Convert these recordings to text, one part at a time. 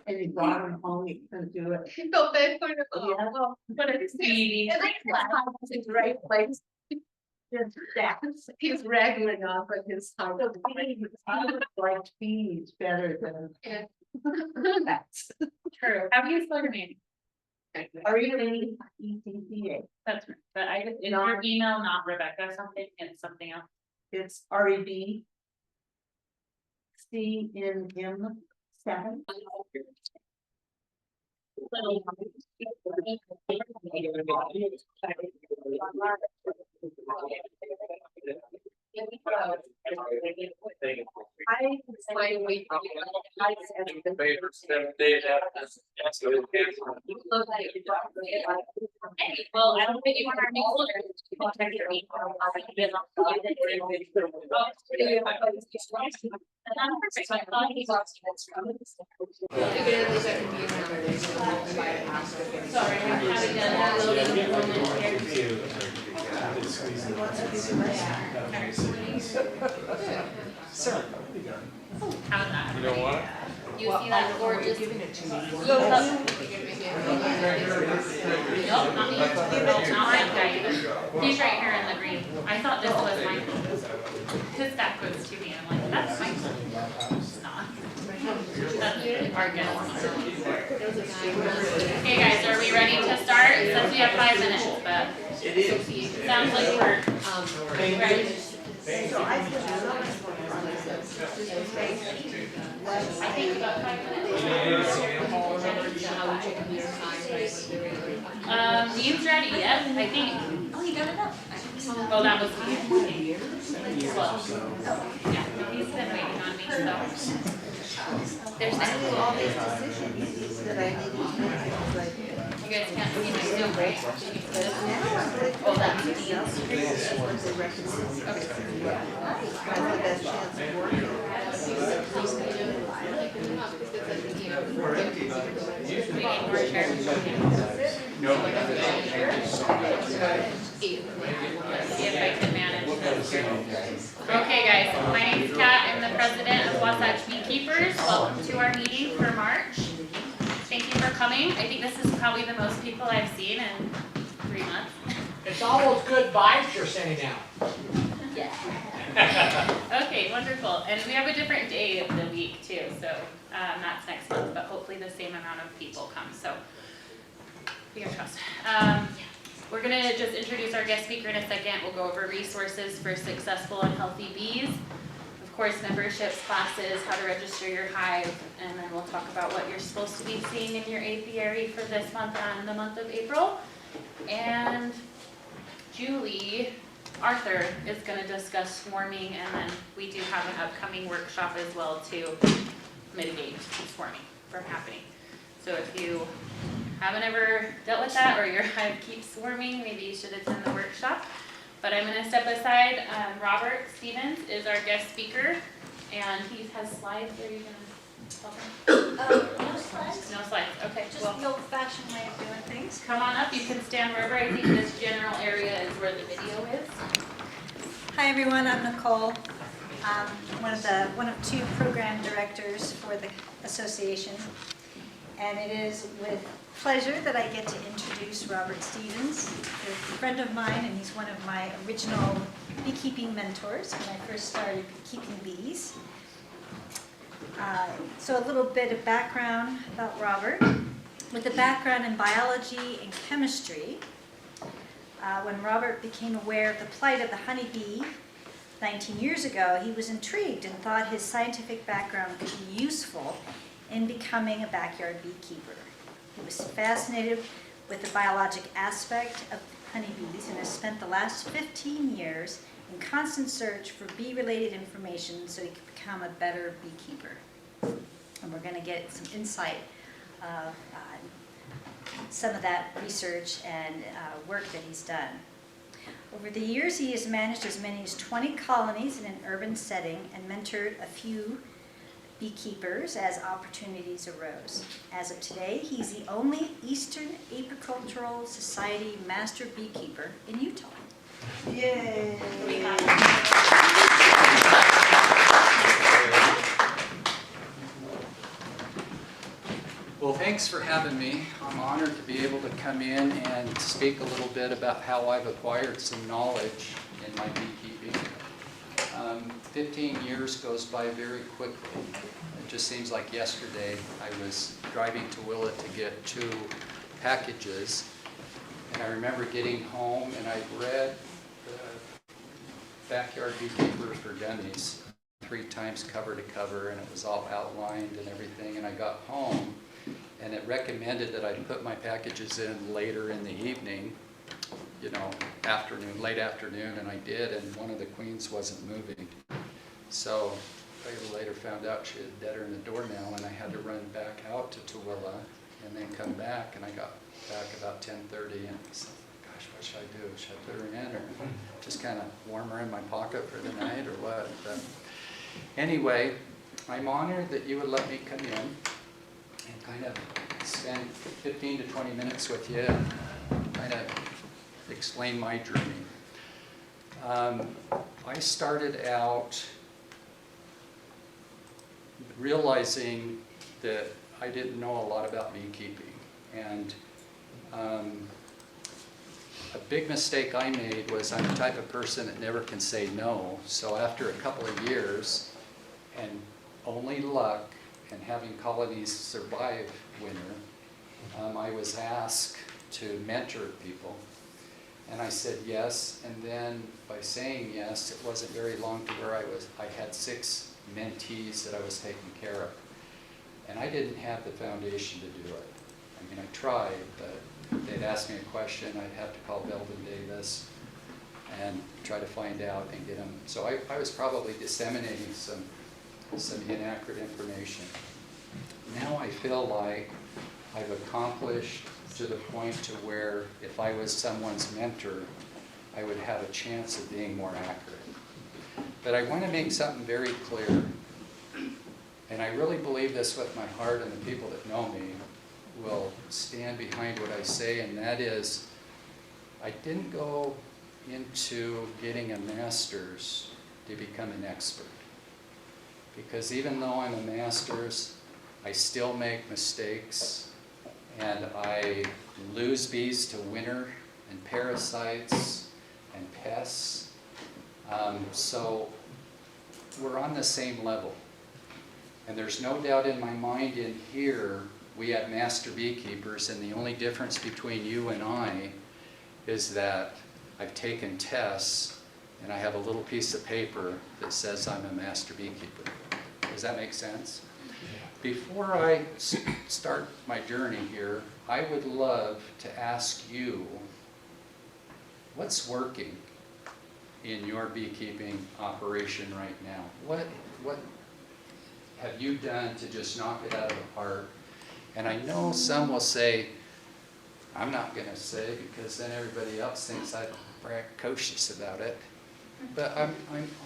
And he brought him home, he couldn't do it. He felt bad for him. Yeah. Oh, but it's easy. And I it's the right place. He's wrangling off of his house. I would like bees better than. Yeah. That's. True. How do you spell your name? REBECCA. That's right. But I just, is your email not Rebecca something? It's something else. It's REBCNM7. Well, I don't think you want our newsletter. Check your email. Perfect. So I thought he was. Sorry, I'm having done Sir. how's that? You know what? You see that gorgeous? Giving it to me. Nope, not me. Not my guy. He's right here in the green. I thought this was mine. His back goes to me, and I'm like, that's mine. It's not. That's our guess. Hey guys, are we ready to start? Since we have 5 minutes, but it sounds like we're ready. I think about 5 minutes. Dean's ready, yep, I think. Oh, you got it up. Oh, that was me. Well, yeah, he's been waiting on me, so. There's All these decisions that I need to make. you guys can't see my Zoom, right? Oh, that's Dean's. My best chance of working. We need more chairs. See if I can manage this here. Okay guys, my name's Kat, I'm the president of Wasatch Beekeepers. Welcome to our meeting for March. Thank you for coming. I think this is probably the most people I've seen in 3 months. It's all those good vibes you're sending out. Okay, wonderful. And we have a different day of the week too, so that's next month, but hopefully the same amount of people come, so fingers crossed. We're gonna just introduce our guest speaker in a second. We'll go over resources for successful and healthy bees. Of course, memberships, classes, how to register your hive, and then we'll talk about what you're supposed to be seeing in your apiary for this month and the month of April. And Julie Arthur is going to discuss swarming, and then we do have an upcoming workshop as well to mitigate swarming from happening. So if you haven't ever dealt with that, or your hive keeps swarming, maybe you should attend the workshop. But I'm going to step aside. Robert Stevens is our guest speaker, and he has slides. Are you going to tell them? No slides. No slides. Okay. Just Well, the old-fashioned way of doing things. come on up. You can stand wherever. I think this general area is where the video is. Hi everyone, I'm Nicole. I'm one of 2 program directors for the association. And it is with pleasure that I get to introduce Robert Stevens. He's a friend of mine, and he's one of my original beekeeping mentors when I first started keeping bees. So a little bit of background about Robert. With a background in biology and chemistry, when Robert became aware of the plight of the honeybee 19 years ago, he was intrigued and thought his scientific background could be useful in becoming a backyard beekeeper. He was fascinated with the biologic aspect of honeybees and has spent the last 15 years in constant search for bee-related information so he could become a better beekeeper. And we're going to get some insight of some of that research and work that he's done. Over the years, he has managed as many as 20 colonies in an urban setting and mentored a few beekeepers as opportunities arose. As of today, he's the only Eastern Apicultural Society master beekeeper in Utah. Yay! Thanks for having me. I'm honored to be able to come in and speak a little bit about how I've acquired some knowledge in my beekeeping. 15 years goes by very quickly. It just seems like yesterday I was driving to Willett to get 2 packages, and I remember getting home and I read the Backyard Beekeeper for Dummies 3 times cover to cover, and it was all outlined and everything, and I got home and it recommended that I put my packages in later in the evening, you know, late afternoon, and I did, and one of the queens wasn't moving. So I later found out she had dead her in the doornail, and I had to run back out to Tooele and then come back, and I got back about 10:30, and I said, gosh, what should I do? Should I put her in, or just kind of warm her in my pocket for the night, or what? But anyway, I'm honored that you would let me come in and kind of spend 15 to 20 minutes with you and kind of explain my journey. I started out realizing that I didn't know a lot about beekeeping, and a big mistake I made was I'm the type of person that never can say no. So after a couple of years and only luck and having colonies survive winter, I was asked to mentor people, and I said yes. And then by saying yes, it wasn't very long to where I had 6 mentees that I was taking care of, and I didn't have the foundation to do it. I mean, I tried, but they'd ask me a question, I'd have to call Belden Davis and try to find out and get them. So I was probably disseminating some inaccurate information. Now I feel like I've accomplished to the point to where if I was someone's mentor, I would have a chance of being more accurate. But I want to make something very clear, and I really believe this with my heart, and the people that know me will stand behind what I say, and that is, I didn't go into getting a master's to become an expert. Because even though I'm a master's, I still make mistakes, and I lose bees to winter and parasites and pests. So we're on the same level. And there's no doubt in my mind in here, we have master beekeepers, and the only difference between you and I is that I've taken tests and I have a little piece of paper that says I'm a master beekeeper. Does that make sense? Before I start my journey here, I would love to ask you, what's working in your beekeeping operation right now? What have you done to just knock it out of the park? And I know some will say, I'm not going to say because then everybody else thinks I'm precocious about it. But I'm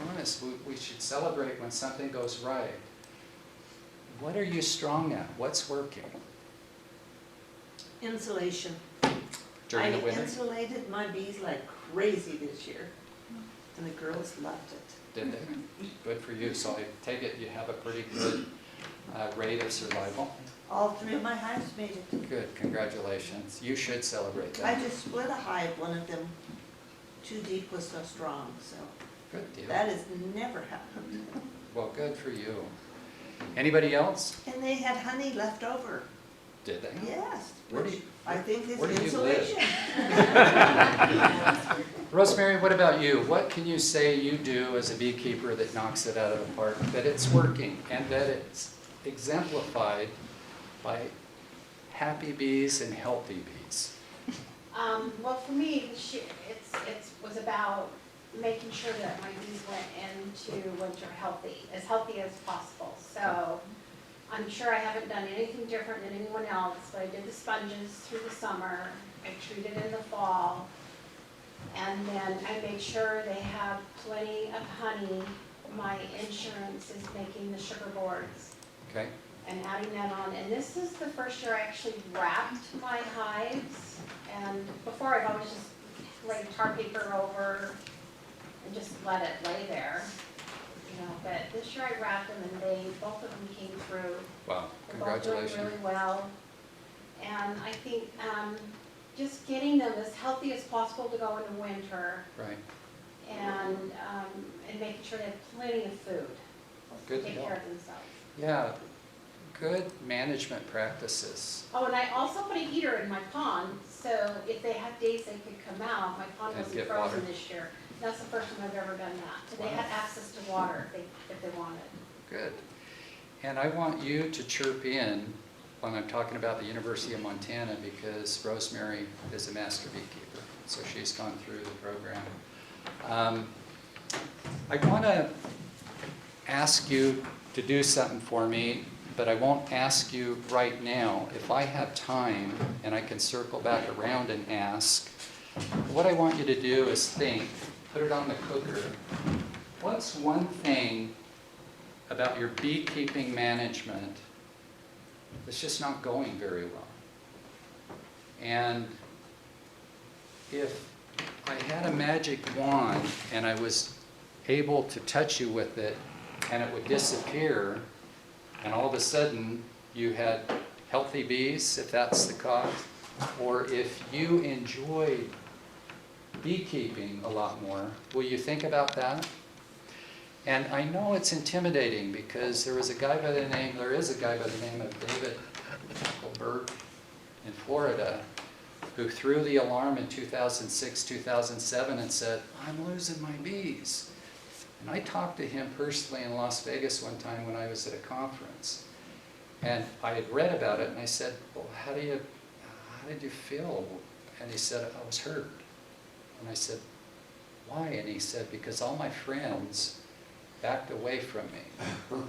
honest, we should celebrate when something goes right. What are you strong at? What's working? Insulation. During the winter? I insulated my bees like crazy this year, and the girls loved it. Did they? Good for you. So I take it you have a pretty good rate of survival? All 3 of my hives made it. Good, congratulations. You should celebrate that. I just split a hive, one of them too deep was so strong, so Good deal. that has never happened. Well, good for you. Anybody else? And they had honey left over. Did they? Yes, Where do which you- I think is where do you live? insulation. Rosemary, what about you? What can you say you do as a beekeeper that knocks it out of the park, that it's working, and that it's exemplified by happy bees and healthy bees? Well, for me, this year, it was about making sure that my bees went into winter as healthy as possible. So I'm sure I haven't done anything different than anyone else, but I did the sponges through the summer, I treated in the fall, and then I made sure they have plenty of honey. My insurance is making the sugar boards Okay. and adding that on. And this is the first year I actually wrapped my hives. And before I'd always just laid tar paper over and just let it lay there. You know, but this year I wrapped them, and both of them came through. Wow, They're both doing congratulations. really well. And I think just getting them as healthy as possible to go into winter Right, and making sure they have plenty of food to good take deal. care of themselves. Yeah, good management practices. Oh, and I also put a heater in my pond, so if they had days they could come out, my pond And wasn't get frozen water. this year. That's the first time I've ever done that. So they Wow. had access to water if they wanted. Good. And I want you to chirp in when I'm talking about the University of Montana because Rosemary is a master beekeeper, so she's gone through the program. I want to ask you to do something for me, but I won't ask you right now. If I have time and I can circle back around and ask, what I want you to do is think, put it on the cooker. What's one thing about your beekeeping management that's just not going very well? And if I had a magic wand and I was able to touch you with it and it would disappear, and all of a sudden you had healthy bees, if that's the cause, or if you enjoyed beekeeping a lot more, will you think about that? And I know it's intimidating because there is a guy by the name of David Berg in Florida who threw the alarm in 2006, 2007 and said, I'm losing my bees. And I talked to him personally in Las Vegas one time when I was at a conference. And I had read about it and I said, well, how did you feel? And he said, I was hurt. And I said, why? And he said, because all my friends backed away from me.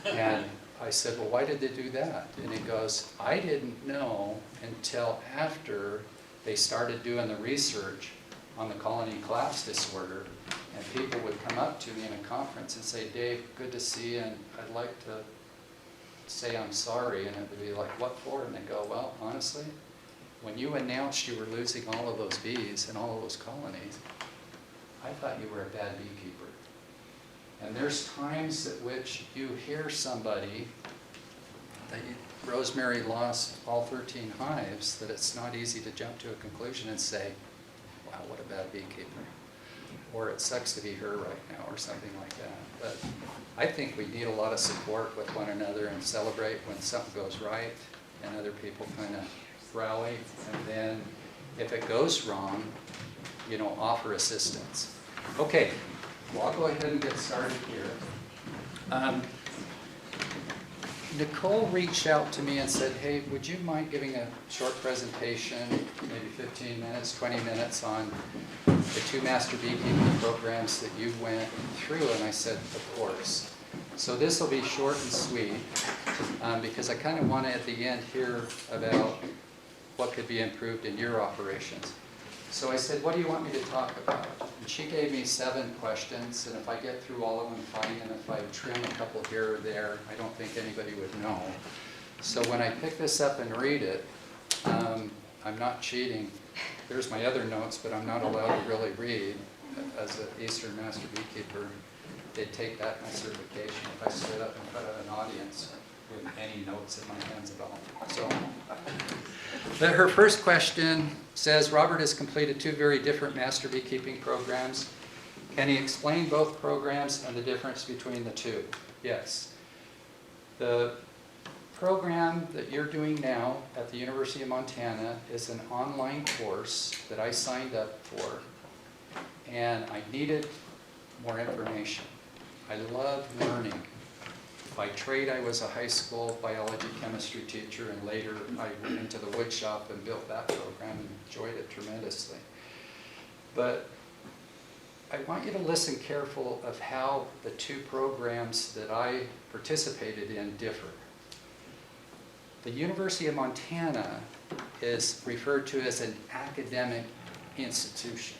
And I said, well, why did they do that? And he goes, I didn't know until after they started doing the research on the colony collapse disorder, and people would come up to me in a conference and say, Dave, good to see you, and I'd like to say I'm sorry. And it would be like, what for? And they go, well, honestly, when you announced you were losing all of those bees and all of those colonies, I thought you were a bad beekeeper. And there's times at which you hear somebody that Rosemary lost all 13 hives, that it's not easy to jump to a conclusion and say, wow, what a bad beekeeper. Or it sucks to be her right now, or something like that. But I think we need a lot of support with one another and celebrate when something goes right and other people kind of rally. And then if it goes wrong, you know, offer assistance. Okay, well, I'll go ahead and get started here. Nicole reached out to me and said, hey, would you mind giving a short presentation, maybe 15 minutes, 20 minutes on the 2 master beekeeping programs that you went through? And I said, of course. So this will be short and sweet because I kind of want to at the end hear about what could be improved in your operations. So I said, what do you want me to talk about? And she gave me 7 questions, and if I get through all of them, fine, and if I trim a couple here or there, I don't think anybody would know. So when I pick this up and read it, I'm not cheating. There's my other notes, but I'm not allowed to really read. As an Eastern Master Beekeeper, they'd take that my certification if I stood up in front of an audience with any notes in my hands at all. So, but her first question says, Robert has completed 2 very different master beekeeping programs. Can he explain both programs and the difference between the 2? Yes. The program that you're doing now at the University of Montana is an online course that I signed up for, and I needed more information. I love learning. By trade, I was a high school biology chemistry teacher, and later I went into the wood shop and built that program and enjoyed it tremendously. But I want you to listen careful of how the 2 programs that I participated in differ. The University of Montana is referred to as an academic institution.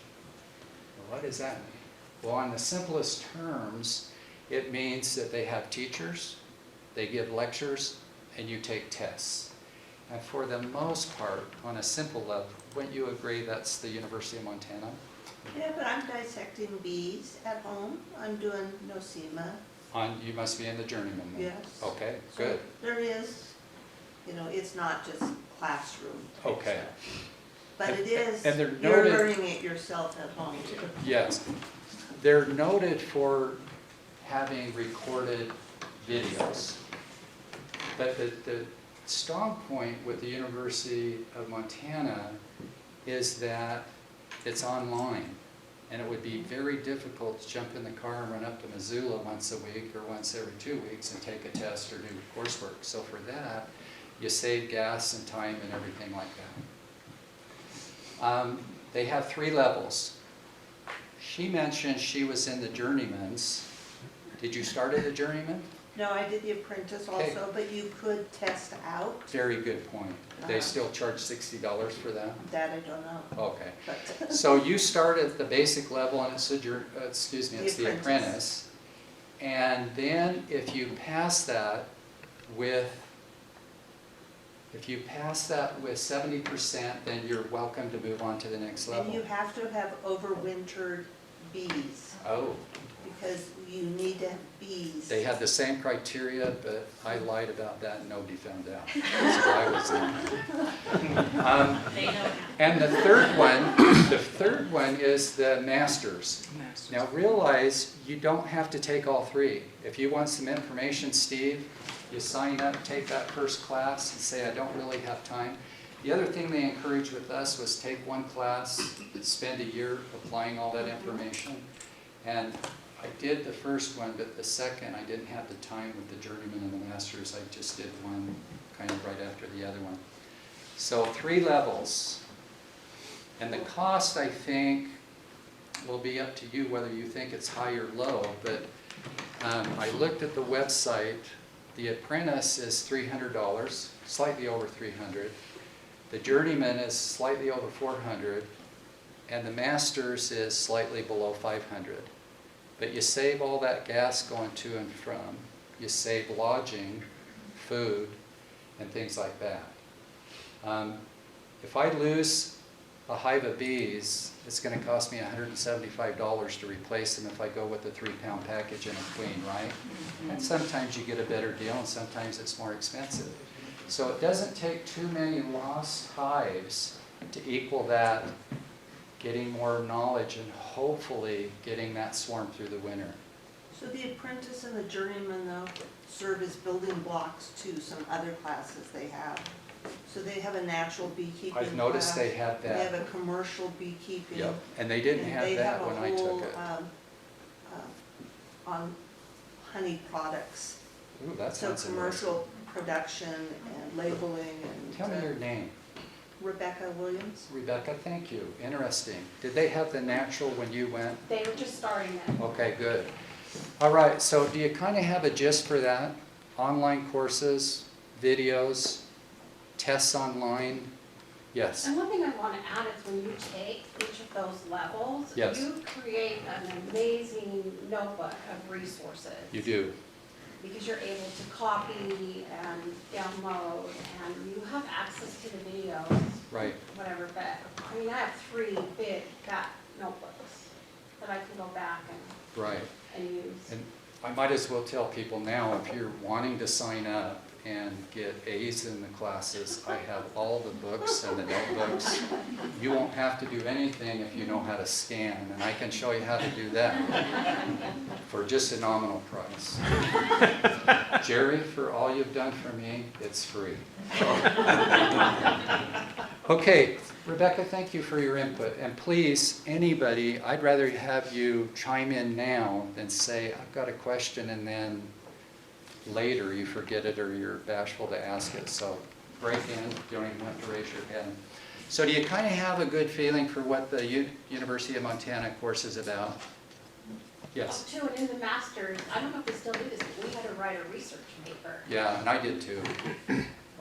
Well, what does that mean? Well, in the simplest terms, it means that they have teachers, they give lectures, and you take tests. And for the most part, on a simple level, wouldn't you agree that's the University of Montana? Yeah, but I'm dissecting bees at home. I'm doing nosema. You must be in the journeyman then. Yes. Okay, So good. there is You know, it's not just classroom type Okay. stuff. But And- it is, and they're you're noted- learning it yourself at home too. Yes. They're noted for having recorded videos. But the strong point with the University of Montana is that it's online. And it would be very difficult to jump in the car and run up to Missoula once a week or once every 2 weeks and take a test or do coursework. So for that, you save gas and time and everything like that. They have 3 levels. She mentioned she was in the journeyman's. Did you start as a journeyman? No, I did the apprentice Okay. also, but you could test out. Very good point. They still charge $60 for that? That I don't know, Okay. but So you start at the basic level and it's it's the apprentice. apprentice. And then if you pass that with 70%, then you're welcome to move on to the next and you level. have to have overwintered bees, Oh, because you need to have bees. they had the same criteria, but I lied about that and nobody found out. So I was in. They know now. And the third one is the masters. Now realize you don't have to take all 3. If you want some information, Steve, you sign up, take that first class and say, I don't really have time. The other thing they encouraged with us was take 1 class, spend a year applying all that information. And I did the first one, but the second I didn't have the time with the journeyman and the masters. I just did one kind of right after the other one. So 3 levels. And the cost, I think, will be up to you whether you think it's high or low. But I looked at the website. The apprentice is $300, slightly over $300. The journeyman is slightly over $400. And the master's is slightly below $500. But you save all that gas going to and from. You save lodging, food, and things like that. If I lose a hive of bees, it's going to cost me $175 to replace them if I go with a 3-pound package and a queen, right? And sometimes you get a better deal and sometimes it's more expensive. So it doesn't take too many lost hives to equal that, getting more knowledge and hopefully getting that swarm through the winter. So the apprentice and the journeyman though serve as building blocks to some other classes they have. So they have a natural beekeeping class. I've noticed they have They have that. a commercial beekeeping. Yep, and they didn't and have they that have a when I whole, took it. On honey products. Ooh, that So sounds interesting. commercial production and labeling and. Tell me your name. Rebecca Williams. Rebecca, thank you. Interesting. Did they have the natural when you went? They were just starting it. Okay, good. All right, so do you kind of have a gist for that? Online courses, videos, tests online? Yes. And one thing I want to add is when you take each of those levels, Yes. you create an amazing notebook of resources. You do. Because you're able to copy and download, and you have access to the videos, Right. whatever, but, I mean, I have 3 big fat notebooks that I can go back Right. and use. And I might as well tell people now, if you're wanting to sign up and get A's in the classes, I have all the books and the notebooks. You won't have to do anything if you know how to scan, and I can show you how to do that for just a nominal price. Jerry, for all you've done for me, it's free. Okay, Rebecca, thank you for your input. And please, anybody, I'd rather have you chime in now than say, I've got a question, and then later you forget it or you're bashful to ask it. So break in, you don't even have to raise your hand. So do you kind of have a good feeling for what the University of Montana course is about? Yes. Oh, too, and in the masters, I don't know if they still do this, but we had to write a research paper. Yeah, and I did too.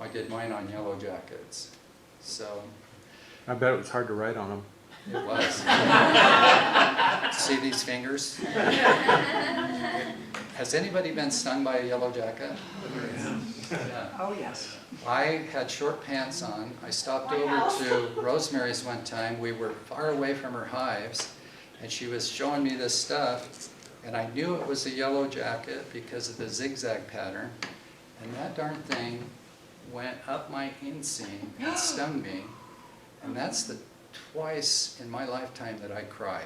I did mine on yellow jackets. So I bet it was hard to write on them. it was. See these fingers? Has anybody been stung by a yellow jacket? Yeah. Oh, yes. I had short pants on. I stopped over to Rosemary's one time. We were far away from her hives, and she was showing me this stuff, and I knew it was a yellow jacket because of the zigzag pattern. And that darn thing went up my inseam and stung me. And that's the twice in my lifetime that I cried.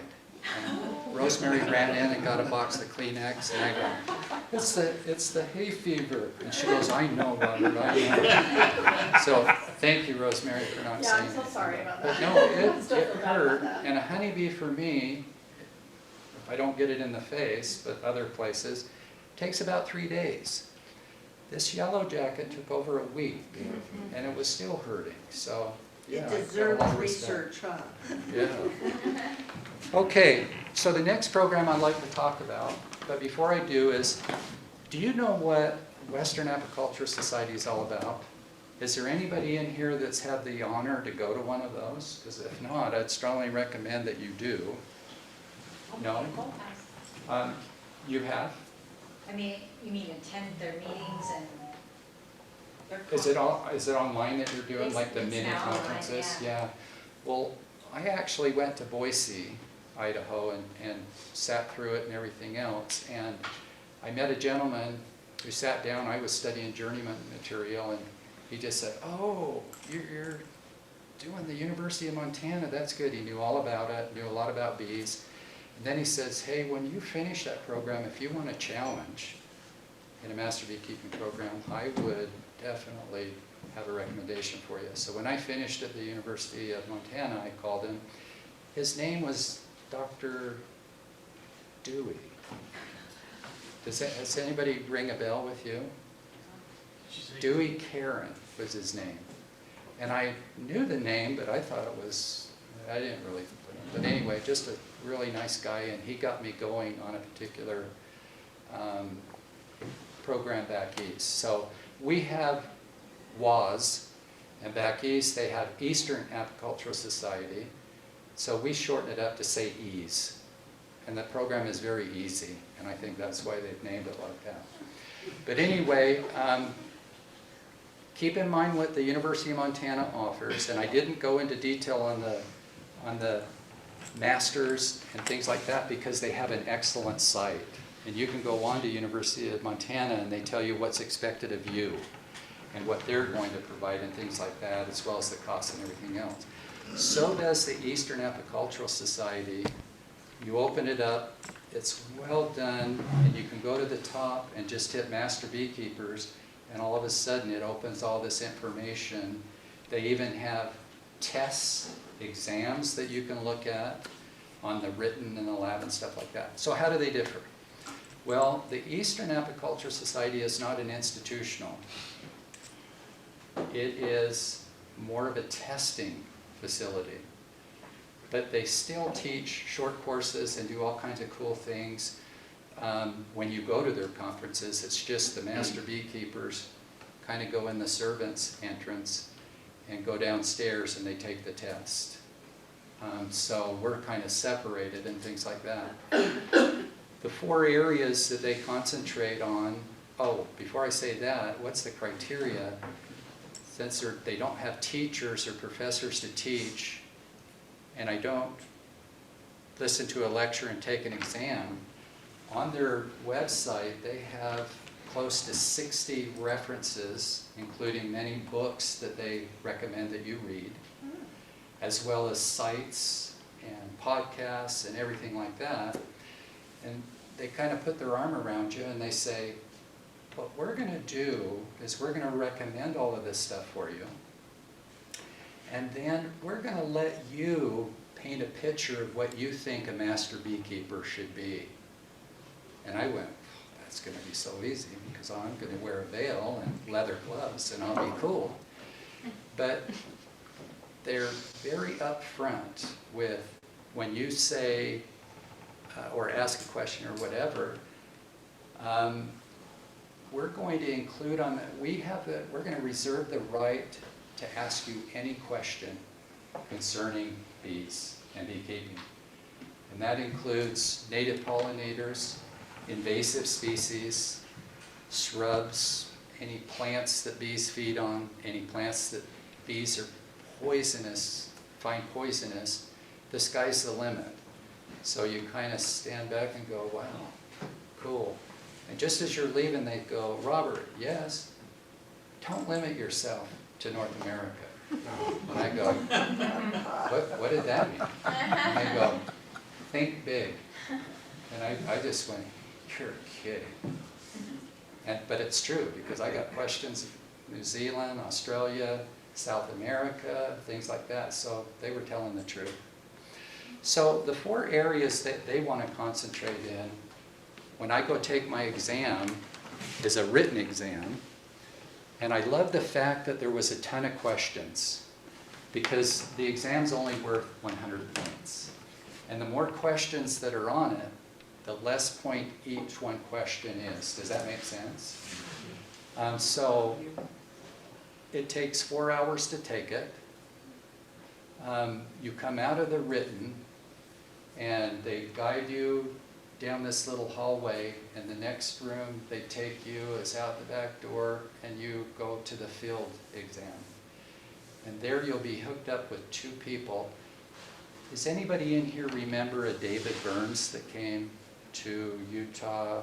And Rosemary ran in and got a box of Kleenex, and I go, it's the hay fever. And she goes, I know, Robert, I know. So thank you, Rosemary, for not Yeah, saying I'm so anything. sorry about But that. no, I still it feel bad hurt. about that. And a honeybee for me, if I don't get it in the face, but other places, takes about 3 days. This yellow jacket took over a week, and it was still hurting. So yeah, It I've got a deserves lot of respect. research, huh? Yeah. Okay, so the next program I'd like to talk about, but before I do is, do you know what Western Apicultural Society is all about? Is there anybody in here that's had the honor to go to one of those? Because if not, I'd strongly recommend that you do. No? You have? I mean, you mean attend their meetings and their Is it online that you're doing, It's- like the it's mini now online, conferences? yeah. Well, I actually went to Boise, Idaho, and sat through it and everything else. And I met a gentleman who sat down. I was studying journeyman material, and he just said, "Oh, you're doing the University of Montana. That's good." He knew all about it, knew a lot about bees. And then he says, "Hey, when you finish that program, if you want a challenge in a master beekeeping program, I would definitely have a recommendation for you." So when I finished at the University of Montana, I called him. His name was Dr. Dewey. Does anybody ring a bell with you? Dewey Karen was his name. And I knew the name, but I thought it was, I didn't really put it. But anyway, just a really nice guy, and he got me going on a particular program back east. So we have WAS, and back east they have Eastern Apicultural Society. So we shorten it up to say EASE. And the program is very easy, and I think that's why they've named it like that. But anyway, keep in mind what the University of Montana offers, and I didn't go into detail on the masters and things like that because they have an excellent site. And you can go on to University of Montana and they tell you what's expected of you and what they're going to provide and things like that, as well as the costs and everything else. So does the Eastern Apicultural Society. You open it up, it's well done, and you can go to the top and just hit Master Beekeepers, and all of a sudden it opens all this information. They even have tests, exams that you can look at on the written and the lab and stuff like that. So how do they differ? Well, the Eastern Apicultural Society is not an institutional. It is more of a testing facility. But they still teach short courses and do all kinds of cool things. When you go to their conferences, it's just the master beekeepers kind of go in the servants' entrance and go downstairs and they take the test. So we're kind of separated and things like that. The 4 areas that they concentrate on, oh, before I say that, what's the criteria? Since they don't have teachers or professors to teach, and I don't listen to a lecture and take an exam, on their website they have close to 60 references, including many books that they recommend that you read, as well as sites and podcasts and everything like that. And they kind of put their arm around you and they say, what we're going to do is we're going to recommend all of this stuff for you. And then we're going to let you paint a picture of what you think a master beekeeper should be. And I went, that's going to be so easy because I'm going to wear a veil and leather gloves and I'll be cool. But they're very upfront with when you say or ask a question or whatever, we're going to include on that, we're going to reserve the right to ask you any question concerning bees and beekeeping. And that includes native pollinators, invasive species, shrubs, any plants that bees feed on, any plants that bees are poisonous, find poisonous. The sky's the limit. So you kind of stand back and go, wow, cool. And just as you're leaving, they go, Robert, yes? don't limit yourself to North America. And I go, what did that mean? And they go, think big. And I just went, you're kidding. But it's true, because I got questions, New Zealand, Australia, South America, things like that, so they were telling the truth. So the 4 areas that they want to concentrate in, when I go take my exam, is a written exam. And I love the fact that there was a ton of questions, because the exam's only worth 100 points. And the more questions that are on it, the less point each one question is. Does that make sense? So it takes 4 hours to take it. You come out of the written, and they guide you down this little hallway, and the next room they take you is out the back door, and you go to the field exam. And there you'll be hooked up with 2 people. Does anybody in here remember a David Burns that came to Utah?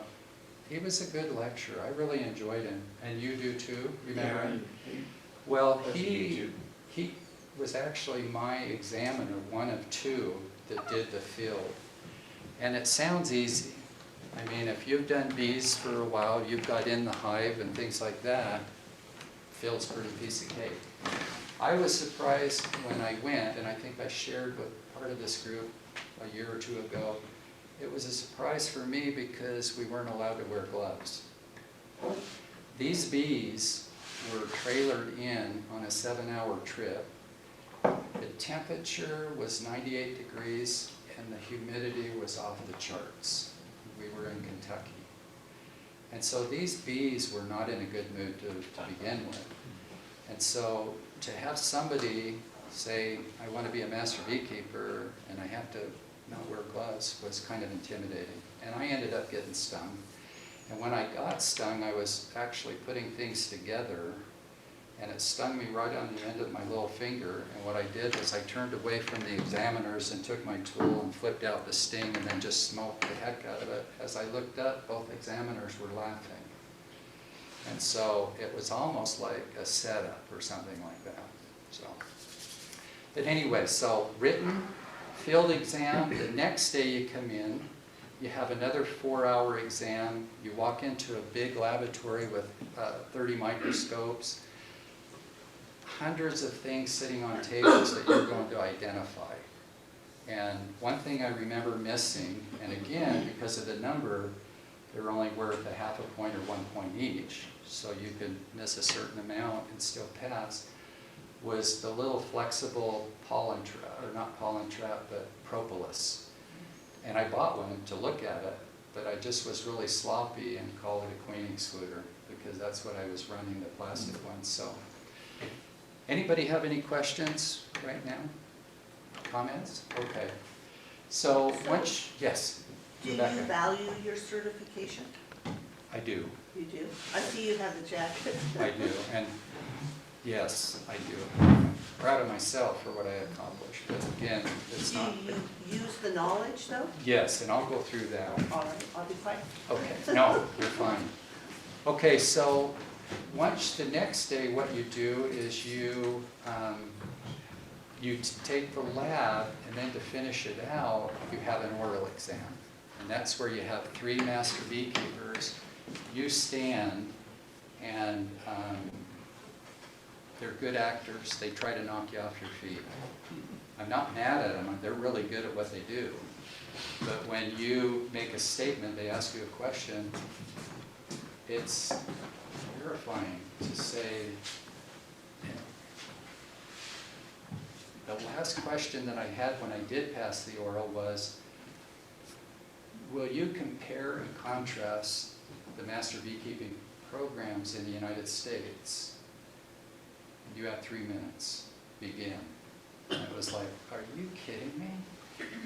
He was a good lecturer. I really enjoyed him. And you do too, remember him? Well, he was actually my examiner, one of 2 that did the field. And it sounds easy. I mean, if you've done bees for a while, you've got in the hive and things like that, field's a pretty piece of cake. I was surprised when I went, and I think I shared with part of this group a year or 2 ago. It was a surprise for me because we weren't allowed to wear gloves. These bees were trailered in on a 7-hour trip. The temperature was 98 degrees and the humidity was off the charts. We were in Kentucky. And so these bees were not in a good mood to begin with. And so to have somebody say, I want to be a master beekeeper and I have to not wear gloves was kind of intimidating. And I ended up getting stung. And when I got stung, I was actually putting things together, and it stung me right on the end of my little finger. And what I did was I turned away from the examiners and took my tool and flipped out the sting and then just smoked the heck out of it. As I looked up, both examiners were laughing. And so it was almost like a setup or something like that. So, but anyway, so written, field exam, the next day you come in, you have another 4-hour exam, you walk into a big laboratory with 30 microscopes, hundreds of things sitting on tables that you're going to identify. And one thing I remember missing, and again, because of the number, they're only worth a half a point or 1 point each, so you can miss a certain amount and still pass, was the little flexible pollen trap, or not pollen trap, but propolis. And I bought one to look at it, but I just was really sloppy and called it a queen excluder, because that's what I was running, the plastic one. So, anybody have any questions right now? Comments? Okay. So once, yes? Do you Rebecca. value your certification? I do. You do? I see you have the jacket. I do, and yes, I do. I'm proud of myself for what I accomplished, but again, it's Do not. you use the knowledge though? Yes, and I'll go through that. All right, I'll be quiet. Okay, no, you're fine. Okay, so once the next day, what you do is you take the lab, and then to finish it out, you have an oral exam. And that's where you have 3 master beekeepers. You stand, and they're good actors. They try to knock you off your feet. I'm not mad at them. They're really good at what they do. But when you make a statement, they ask you a question, it's terrifying to say. The last question that I had when I did pass the oral was, will you compare and contrast the master beekeeping programs in the United States? You have 3 minutes. Begin. And it was like, are you kidding me?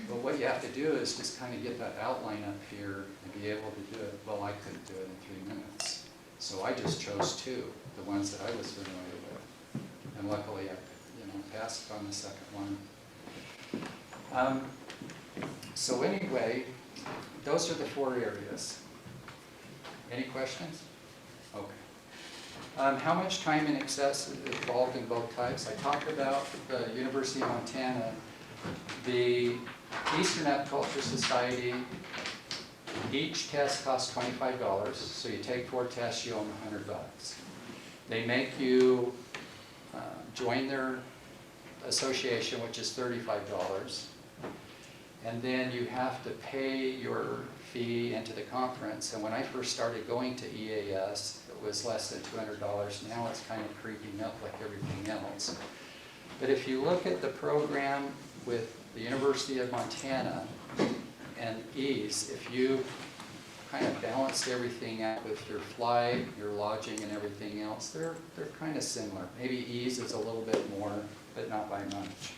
Well, what you have to do is just kind of get that outline up here and be able to do it. Well, I couldn't do it in 3 minutes. So I just chose 2, the ones that I was familiar with. And luckily I passed on the second one. So anyway, those are the 4 areas. Any questions? Okay. How much time in excess is involved in both types? I talked about the University of Montana. The Eastern Apicultural Society, each test costs $25, so you take 4 tests, you own $100. They make you join their association, which is $35, and then you have to pay your fee into the conference. And when I first started going to EAS, it was less than $200. Now it's kind of creeping up like everything else. But if you look at the program with the University of Montana and EASE, if you kind of balanced everything out with your flight, your lodging, and everything else, they're kind of similar. Maybe EASE is a little bit more, but not by much.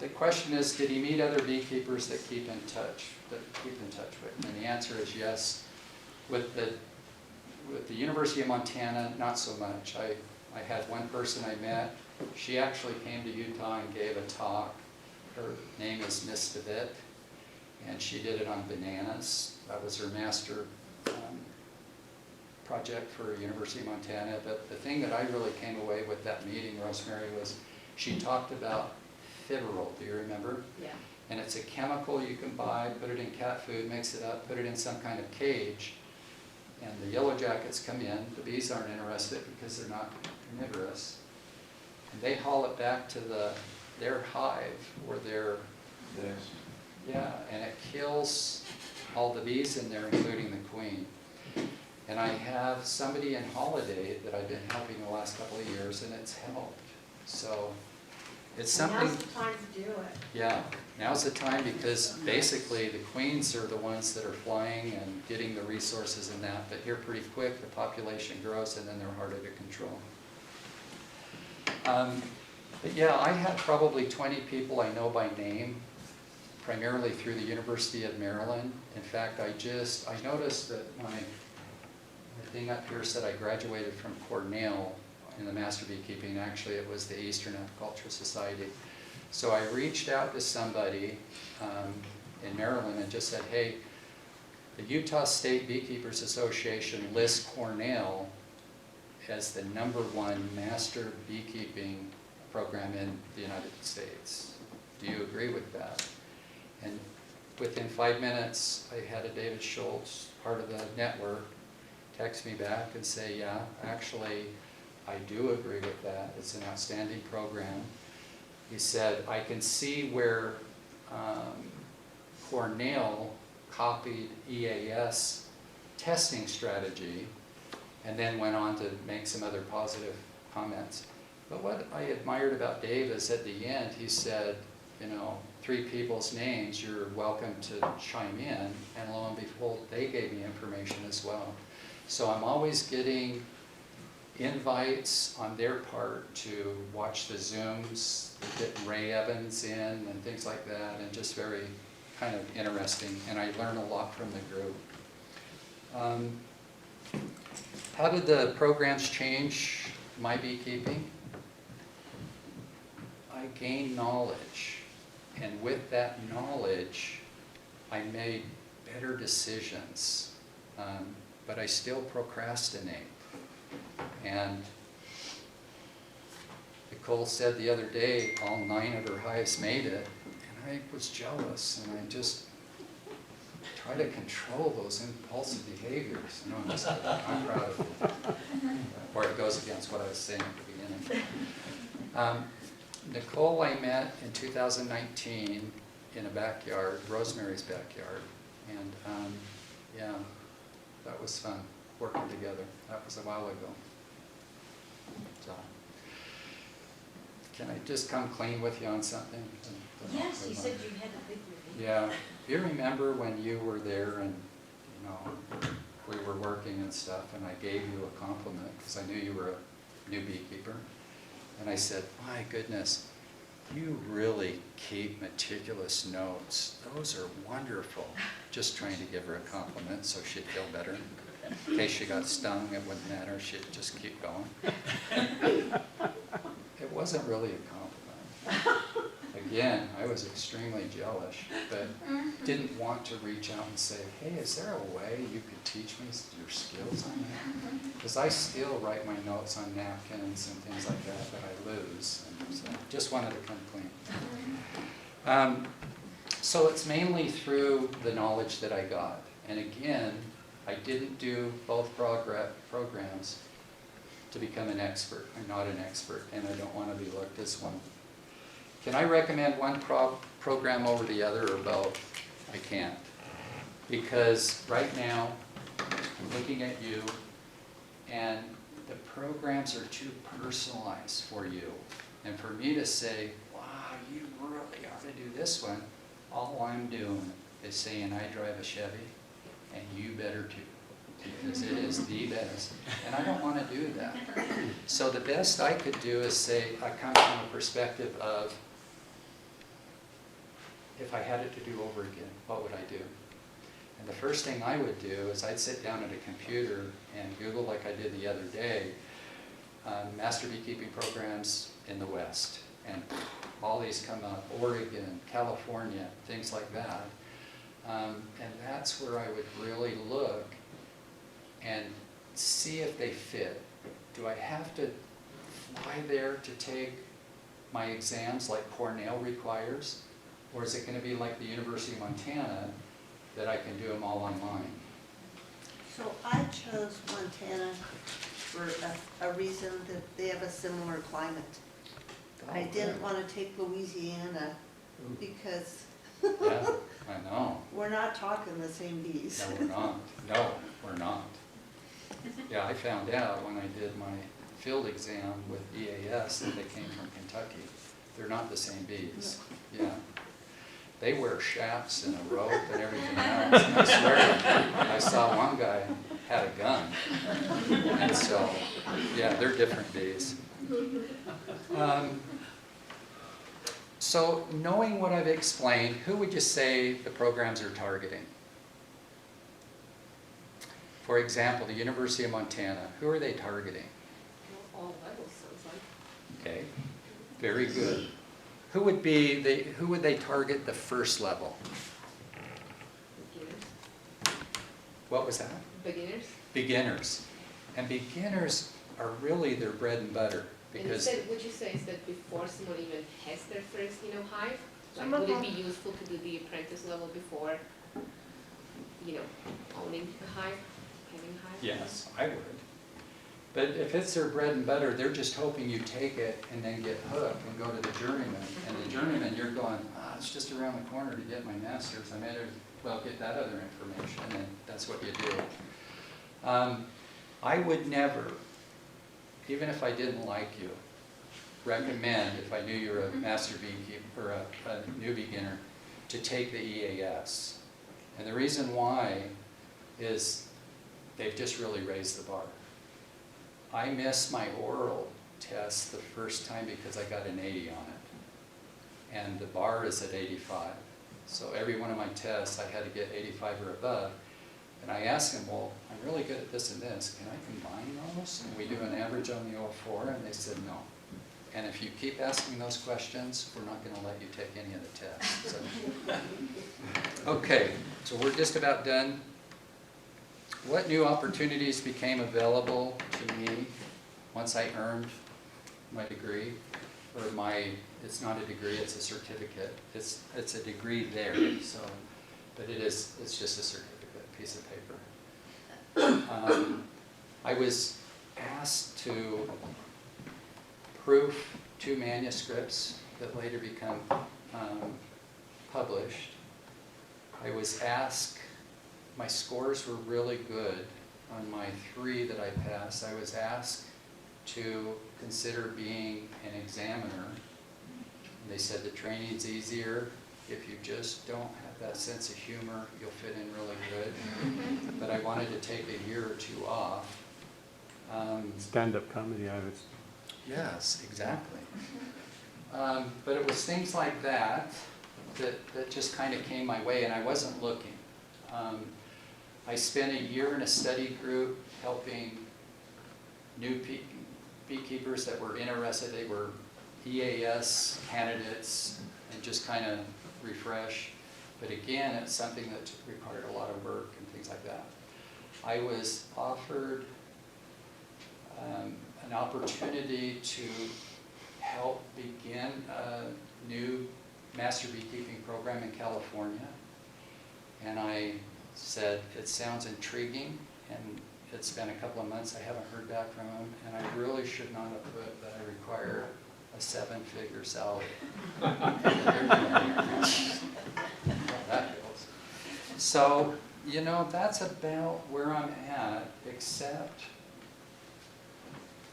The question is, did he meet other beekeepers that keep in touch with? And the answer is yes. With the University of Montana, not so much. I had one person I met. She actually came to Utah and gave a talk. Her name is Miss DeVitt, and she did it on bananas. That was her master project for University of Montana. But the thing that I really came away with that meeting, Rosemary, was she talked about fibril. Do you remember? Yeah. And it's a chemical you can buy, put it in cat food, mix it up, put it in some kind of cage, and the yellow jackets come in. The bees aren't interested because they're not carnivorous. And they haul it back to their hive or their, yeah, and it kills all the bees in there, including the queen. And I have somebody in Holiday that I've been helping the last couple of years, and it's helped. So it's something. Now's the time to do it. Yeah, now's the time, because basically the queens are the ones that are flying and getting the resources and that, but here pretty quick the population grows and then they're harder to control. But yeah, I have probably 20 people I know by name, primarily through the University of Maryland. In fact, I noticed that my thing up here said I graduated from Cornell in the Master Beekeeping. Actually, it was the Eastern Apicultural Society. So I reached out to somebody in Maryland and just said, hey, the Utah State Beekeepers Association lists Cornell as the #1 master beekeeping program in the United States. Do you agree with that? And within 5 minutes, I had a David Schultz, part of the network, text me back and say, yeah, actually, I do agree with that. It's an outstanding program. He said, I can see where Cornell copied EAS testing strategy and then went on to make some other positive comments. But what I admired about Dave is at the end, he said, you know, 3 people's names, you're welcome to chime in. And lo and behold, they gave me information as well. So I'm always getting invites on their part to watch the Zooms, getting Ray Evans in and things like that, and just very kind of interesting, and I learn a lot from the group. How did the programs change my beekeeping? I gained knowledge, and with that knowledge, I made better decisions, but I still procrastinate. And Nicole said the other day, all 9 of her hives made it, and I was jealous, and I just try to control those impulsive behaviors. No, I'm just kidding. I'm proud of it. Or it goes against what I was saying at the beginning. Nicole I met in 2019 in a backyard, Rosemary's backyard, and yeah, that was fun, working together. That was a while ago. So, can I just come clean with you on something? Yes, you said you had a big review. Yeah. Do you remember when you were there and, you know, we were working and stuff, and I gave you a compliment because I knew you were a new beekeeper? And I said, my goodness, you really keep meticulous notes. Those are wonderful. Just trying to give her a compliment so she'd feel better. In case she got stung, it wouldn't matter. She'd just keep going. It wasn't really a compliment. again, I was extremely jealous, but didn't want to reach out and say, hey, is there a way you could teach me your skills on that? Because I still write my notes on napkins and things like that I lose. And so just wanted to come clean. So it's mainly through the knowledge that I got. And again, I didn't do both programs to become an expert. I'm not an expert, and I don't want to be looked as one. Can I recommend one program over the other or both? I can't. Because right now, I'm looking at you, and the programs are too personalized for you. And for me to say, wow, you really ought to do this one, all I'm doing is saying I drive a Chevy, and you better too. Because it is the best. And I don't want to do that. So the best I could do is say, I come from a perspective of, if I had it to do over again, what would I do? And the first thing I would do is I'd sit down at a computer and Google, like I did the other day, master beekeeping programs in the West. And all these come up, Oregon, California, things like that. And that's where I would really look and see if they fit. Do I have to fly there to take my exams like Cornell requires? Or is it going to be like the University of Montana that I can do them all online? So I chose Montana for a reason that they have a similar climate. I didn't want to take Louisiana because Yeah, I know. we're not talking the same bees. No, we're not. No, we're not. Yeah, I found out when I did my field exam with EAS that they came from Kentucky. They're not the same bees. Yeah. They wear shafts and a rope and everything else. And I swear, I saw one guy had a gun. And so, yeah, they're different bees. So knowing what I've explained, who would you say the programs are targeting? For example, the University of Montana, who are they targeting? All levels, sounds like. Okay, very good. Who would they target the first level? Beginners. What was that? Beginners. Beginners. And beginners are really their bread and butter because Would you say is that before someone even has their first, hive? Some Like, of would it them- be useful to do the apprentice level before, owning a hive, having a hive? yes, I would. But if it's their bread and butter, they're just hoping you take it and then get hooked and go to the journeyman. And the journeyman, you're going, it's just around the corner to get my master's. I might as well get that other information, and that's what you do. I would never, even if I didn't like you, recommend, if I knew you were a master beekeeper or a new beginner, to take the EAS. And the reason why is they've just really raised the bar. I missed my oral test the first time because I got an 80 on it. And the bar is at 85. So every one of my tests I had to get 85 or above. And I asked them, well, I'm really good at this and this. Can I combine those? And we do an average on the 04, and they said no. And if you keep asking those questions, we're not going to let you take any of the tests. So. Okay, so we're just about done. What new opportunities became available to me once I earned my degree? Or it's not a degree, it's a certificate. It's a degree there, so, but it's just a certificate, piece of paper. I was asked to proof 2 manuscripts that later become published. I was asked, my scores were really good on my 3 that I passed. I was asked to consider being an examiner. They said the training's easier. If you just don't have that sense of humor, you'll fit in really good. But I wanted to take a year or 2 off. Stand-up comedy, I was. Yes, exactly. But it was things like that that just kind of came my way, and I wasn't looking. I spent a year in a study group helping new beekeepers that were interested. They were EAS candidates, and just kind of refresh. But again, it's something that required a lot of work and things like that. I was offered an opportunity to help begin a new master beekeeping program in California. And I said, it sounds intriguing, and it's been a couple of months, I haven't heard back from them, and I really should not have put that I require a 7-figure salary. That feels. So, you know, that's about where I'm at, except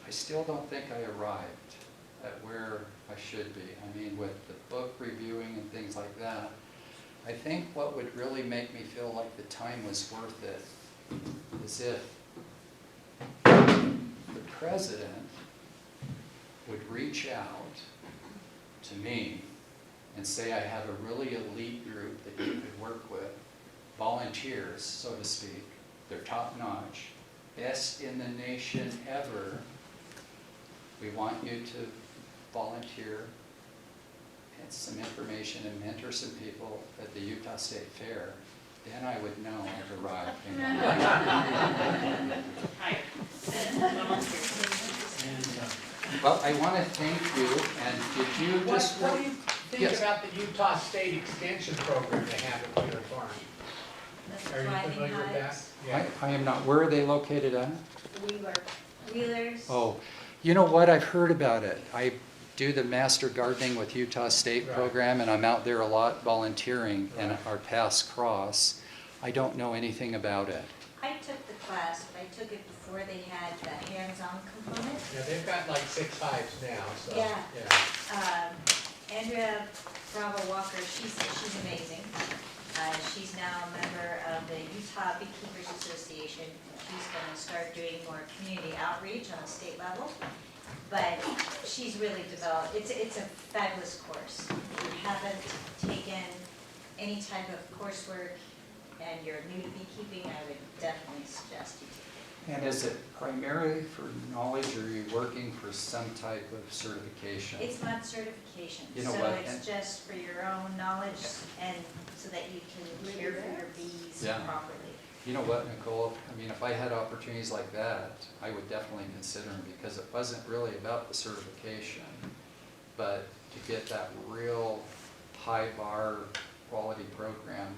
I still don't think I arrived at where I should be. I mean, with the book reviewing and things like that, I think what would really make me feel like the time was worth it is if the president would reach out to me and say, I have a really elite group that you could work with, volunteers, so to speak, they're top-notch, best in the nation ever. We want you to volunteer, and some information and mentor some people at the Utah State Fair. Then I would know I've arrived. Well, I want to thank you, and did you What just... do you think Yes. about the Utah State Extension Program they have at Wheeler Farm? That's Are you thriving familiar with that? hives. Yeah. I am not. Where are they located at? Wheelers. Oh, you know what? I've heard about it. I do the Master Gardening with Utah State Right. program, and I'm out there a lot volunteering, and our paths cross. I don't know anything about it. I took the class, but I took it before they had the hands-on component. Yeah, they've got like 6 hives now, so. Yeah. Andrea Bravo Walker, she's amazing. She's now a member of the Utah Beekeepers Association. She's going to start doing more community outreach on a state level. But she's really developed, it's a fabulous course. If you haven't taken any type of coursework and you're new to beekeeping, I would definitely suggest you take it. And is it primarily for knowledge, or are you working for some type of certification? It's not certification, You know so what, it's and- just for your own knowledge and so that you can care for your bees Yeah. properly. You know what, Nicole? I mean, if I had opportunities like that, I would definitely consider them, because it wasn't really about the certification, but to get that real high bar quality program,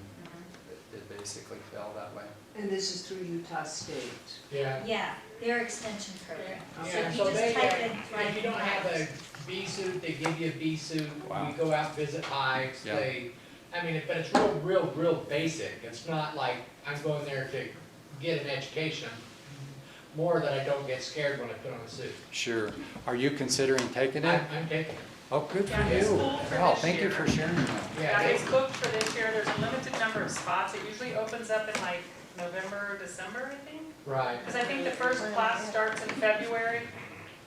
it basically fell that way. And this is through Utah State. Yeah. Yeah, their extension program. So Yeah, if so you just they, type in if thriving you don't have hives. a bee suit, they give you a bee suit. Wow. We go out, visit hives, Yeah. I mean, but it's real basic. It's not like I'm going there to get an education. More that I don't get scared when I put on a suit. Sure. Are you considering taking it? I'm taking it. Oh, good for Yeah, it's you. full for Wow, this thank you year. for sharing that. Yeah, they- it's booked for this year. There's a limited number of spots. It usually opens up in like November, December, I think. Right. Because I think the first class starts in February.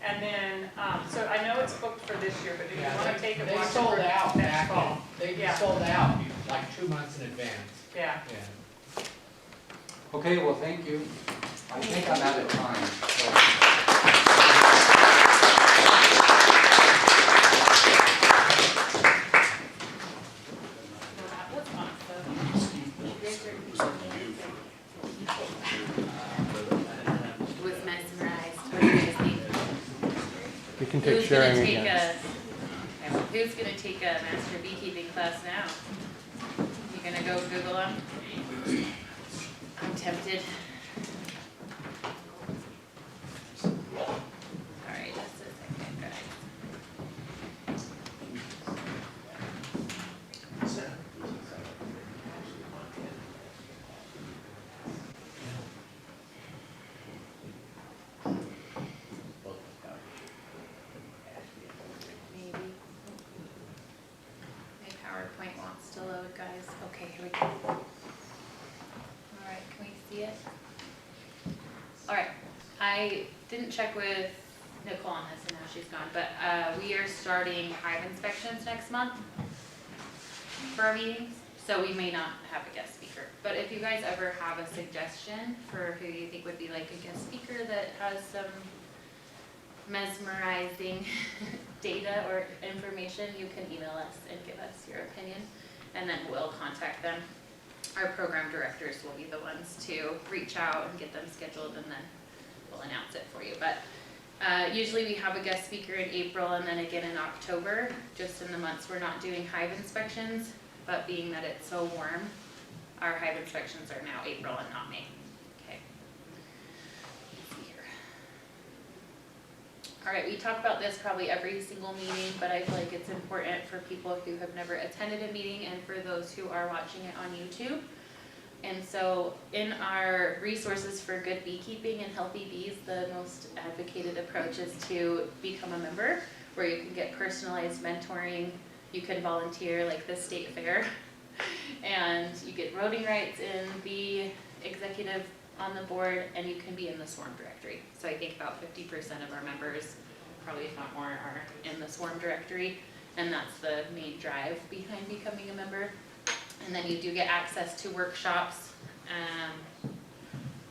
And then, so I know it's booked for this year, but do you Yeah, want to take it they watch sold for out next back fall? in, they Yeah. sold out like 2 months in advance. Yeah. Yeah. Okay, well, thank you. I think I'm out of time. So. Well, that was fun, so. Was mesmerized. What do you guys think? You can take sharing Who's again. gonna take a master beekeeping class now? You gonna go Google them? I'm tempted. Alright, just a second, guys. Maybe. My PowerPoint wants to load, guys. Okay, here we go. Alright, can we see it? Alright, I didn't check with Nicole on this, and now she's gone, but we are starting hive inspections next month for our meetings, so we may not have a guest speaker. But if you guys ever have a suggestion for who you think would be like a guest speaker that has some mesmerizing data or information, you can email us and give us your opinion, and then we'll contact them. Our program directors will be the ones to reach out and get them scheduled, and then we'll announce it for you. But usually we have a guest speaker in April and then again in October, just in the months we're not doing hive inspections, but being that it's so warm, our hive inspections are now April and not May. Okay. Let's see here. All right, we talk about this probably every single meeting, but I feel like it's important for people who have never attended a meeting and for those who are watching it on YouTube. And so in our resources for good beekeeping and healthy bees, the most advocated approach is to become a member, where you can get personalized mentoring, you can volunteer like the state fair, and you get voting rights in the executive on the board, and you can be in the swarm directory. So I think about 50% of our members, probably if not more, are in the swarm directory, and that's the main drive behind becoming a member. And then you do get access to workshops,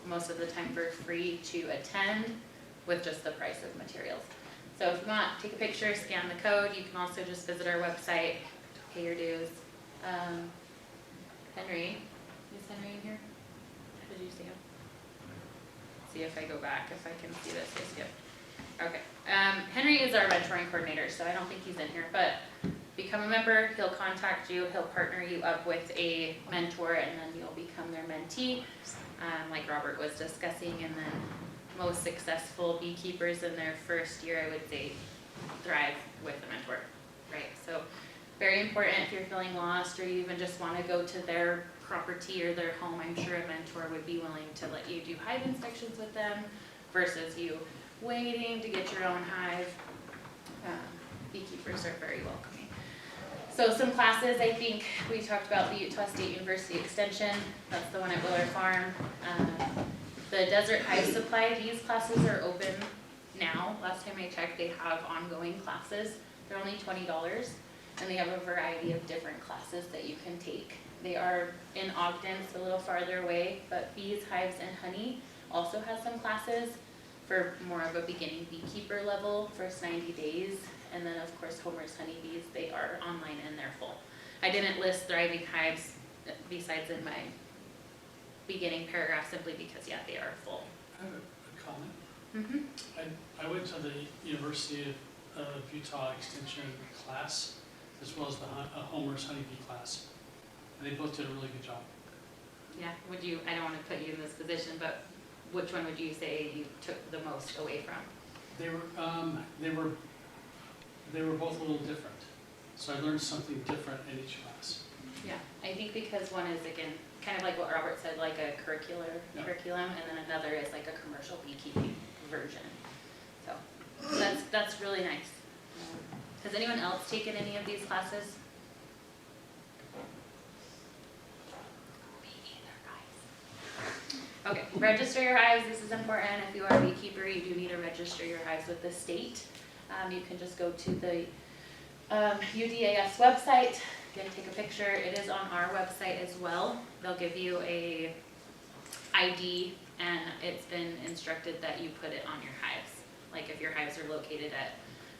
most of the time for free to attend, with just the price of materials. So if you want, take a picture, scan the code. You can also just visit our website, pay your dues. Henry, is Henry in here? Did you see him? See if I go back, if I can see this. Yes, yep. Okay. Henry is our mentoring coordinator, so I don't think he's in here, but become a member, he'll contact you, he'll partner you up with a mentor, and then you'll become their mentee, like Robert was discussing. And then most successful beekeepers in their first year, I would say, thrive with a mentor, right? So very important if you're feeling lost or you even just want to go to their property or their home. I'm sure a mentor would be willing to let you do hive inspections with them versus you waiting to get your own hive. Beekeepers are very welcoming. So some classes, I think we talked about the Utah State University Extension. That's the one at Willard Farm. The Desert Hive Supply, these classes are open now. Last time I checked, they have ongoing classes. They're only $20, and they have a variety of different classes that you can take. They are in Ogden, so a little farther away, but Bees, Hives, and Honey also has some classes for more of a beginning beekeeper level, first 90 days. And then of course Homer's honeybees, they are online and they're full. I didn't list thriving hives besides in my beginning paragraph simply because, yeah, they are full. I have a comment. Mm-hmm. I went to the University of Utah Extension class as well as the Homer's honeybee class, and they both did a really good job. Yeah, would you, I don't want to put you in this position, but which one would you say you took the most away from? They were both a little different, so I learned something different in each class. Yeah, I think because one is, again, kind of like what Robert said, like a curriculum, and then another is like a commercial beekeeping version. So that's really nice. Has anyone else taken any of these classes? Okay, register your hives. This is important. If you are a beekeeper, you do need to register your hives with the state. You can just go to the UDAF's website, again, take a picture. It is on our website as well. They'll give you a ID, and it's been instructed that you put it on your hives. Like if your hives are located at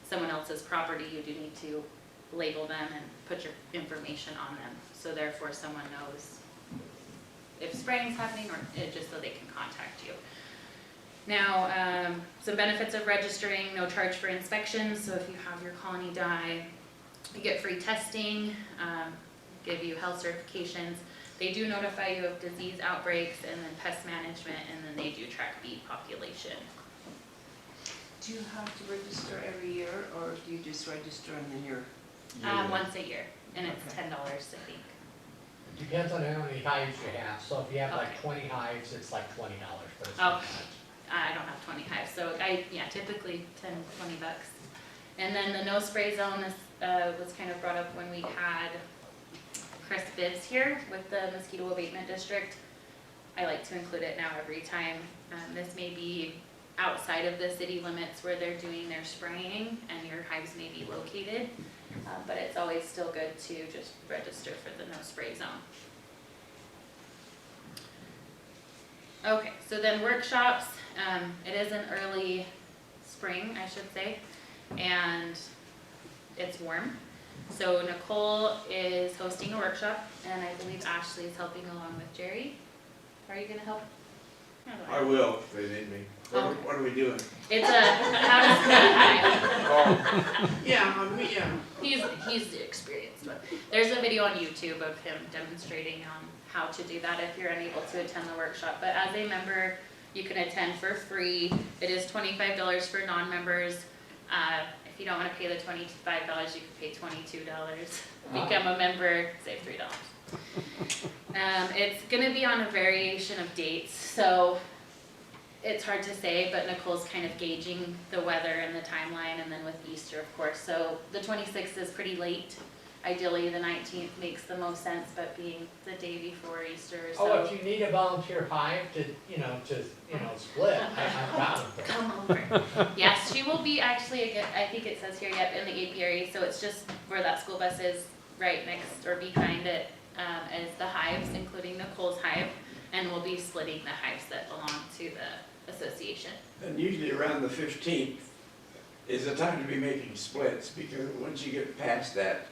someone else's property, you do need to label them and put your information on them. So therefore someone knows if spraying's happening, or just so they can contact you. Now, some benefits of registering: no charge for inspections. So if you have your colony die, you get free testing, give you health certifications. They do notify you of disease outbreaks, and then pest management, and then they do track bee population. Do you have to register every year, or do you just register and then you're? Once a year, and it's $10, I think. Depends on how many hives you have, so if you have like Okay. 20 hives, it's like $20, but it's not Okay. much. I don't have 20 hives, so typically 10, 20 bucks. And then the no spray zone, this was kind of brought up when we had Chris Bibbs here with the mosquito abatement district. I like to include it now every time. This may be outside of the city limits where they're doing their spraying and your hives may be located, but it's always still good to just register for the no spray zone. Okay, so then workshops. It is an early spring, I should say, and it's warm. So Nicole is hosting a workshop, and I believe Ashley is helping along with Jerry. Are you gonna help? I will if they need me. Okay. What are we doing? It's a, how to split a hive. Yeah. He's the experienced one. There's a video on YouTube of him demonstrating how to do that if you're unable to attend the workshop. But as a member, you can attend for free. It is $25 for non-members. If you don't want to pay the $25, you can pay $22. Become a member, save $3. It's gonna be on a variation of dates, so it's hard to say, but Nicole's kind of gauging the weather and the timeline, and then with Easter, of course. So the 26th is pretty late. Ideally, the 19th makes the most sense, but being the day before Easter, so. Oh, if you need a volunteer hive to split, I've got them. Come over. Yes, she will be actually, I think it says here, yep, in the apiary, so it's just where that school bus is, right next or behind it, is the hives, including Nicole's hive, and we'll be splitting the hives that belong to the association. And usually around the 15th is the time to be making splits, because once you get past that,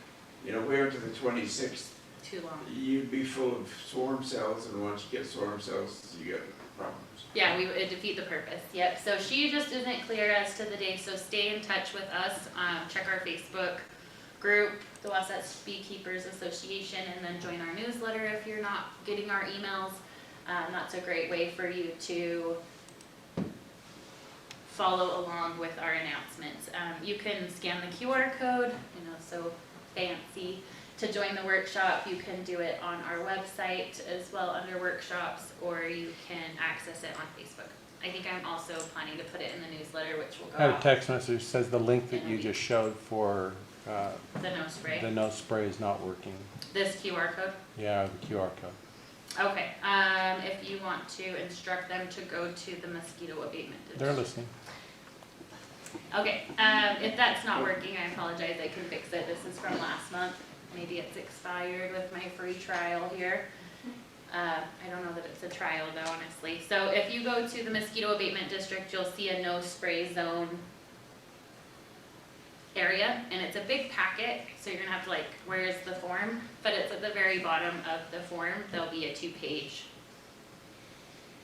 we're to the 26th, Too long. you'd be full of swarm cells, and once you get swarm cells, you get problems. Yeah, we would defeat the purpose. Yep. So she just isn't clear as to the day. So stay in touch with us. Check our Facebook group, the Wasatch Beekeepers Association, and then join our newsletter if you're not getting our emails. That's a great way for you to follow along with our announcements. You can scan the QR code, so fancy. To join the workshop, you can do it on our website as well under workshops, or you can access it on Facebook. I think I'm also planning to put it in the newsletter, which will go I had a out. text message says the link that you just showed for The no spray. the no spray is not working. This QR code. Yeah, the QR code. Okay. If you want to instruct them to go to the mosquito abatement. They're listening. Okay. If that's not working, I apologize. I can fix it. This is from last month. Maybe it's expired with my free trial here. I don't know that it's a trial though, honestly. So if you go to the mosquito abatement district, you'll see a no spray zone area, and it's a big packet, so you're gonna have to where's the form? But it's at the very bottom of the form. There'll be a 2-page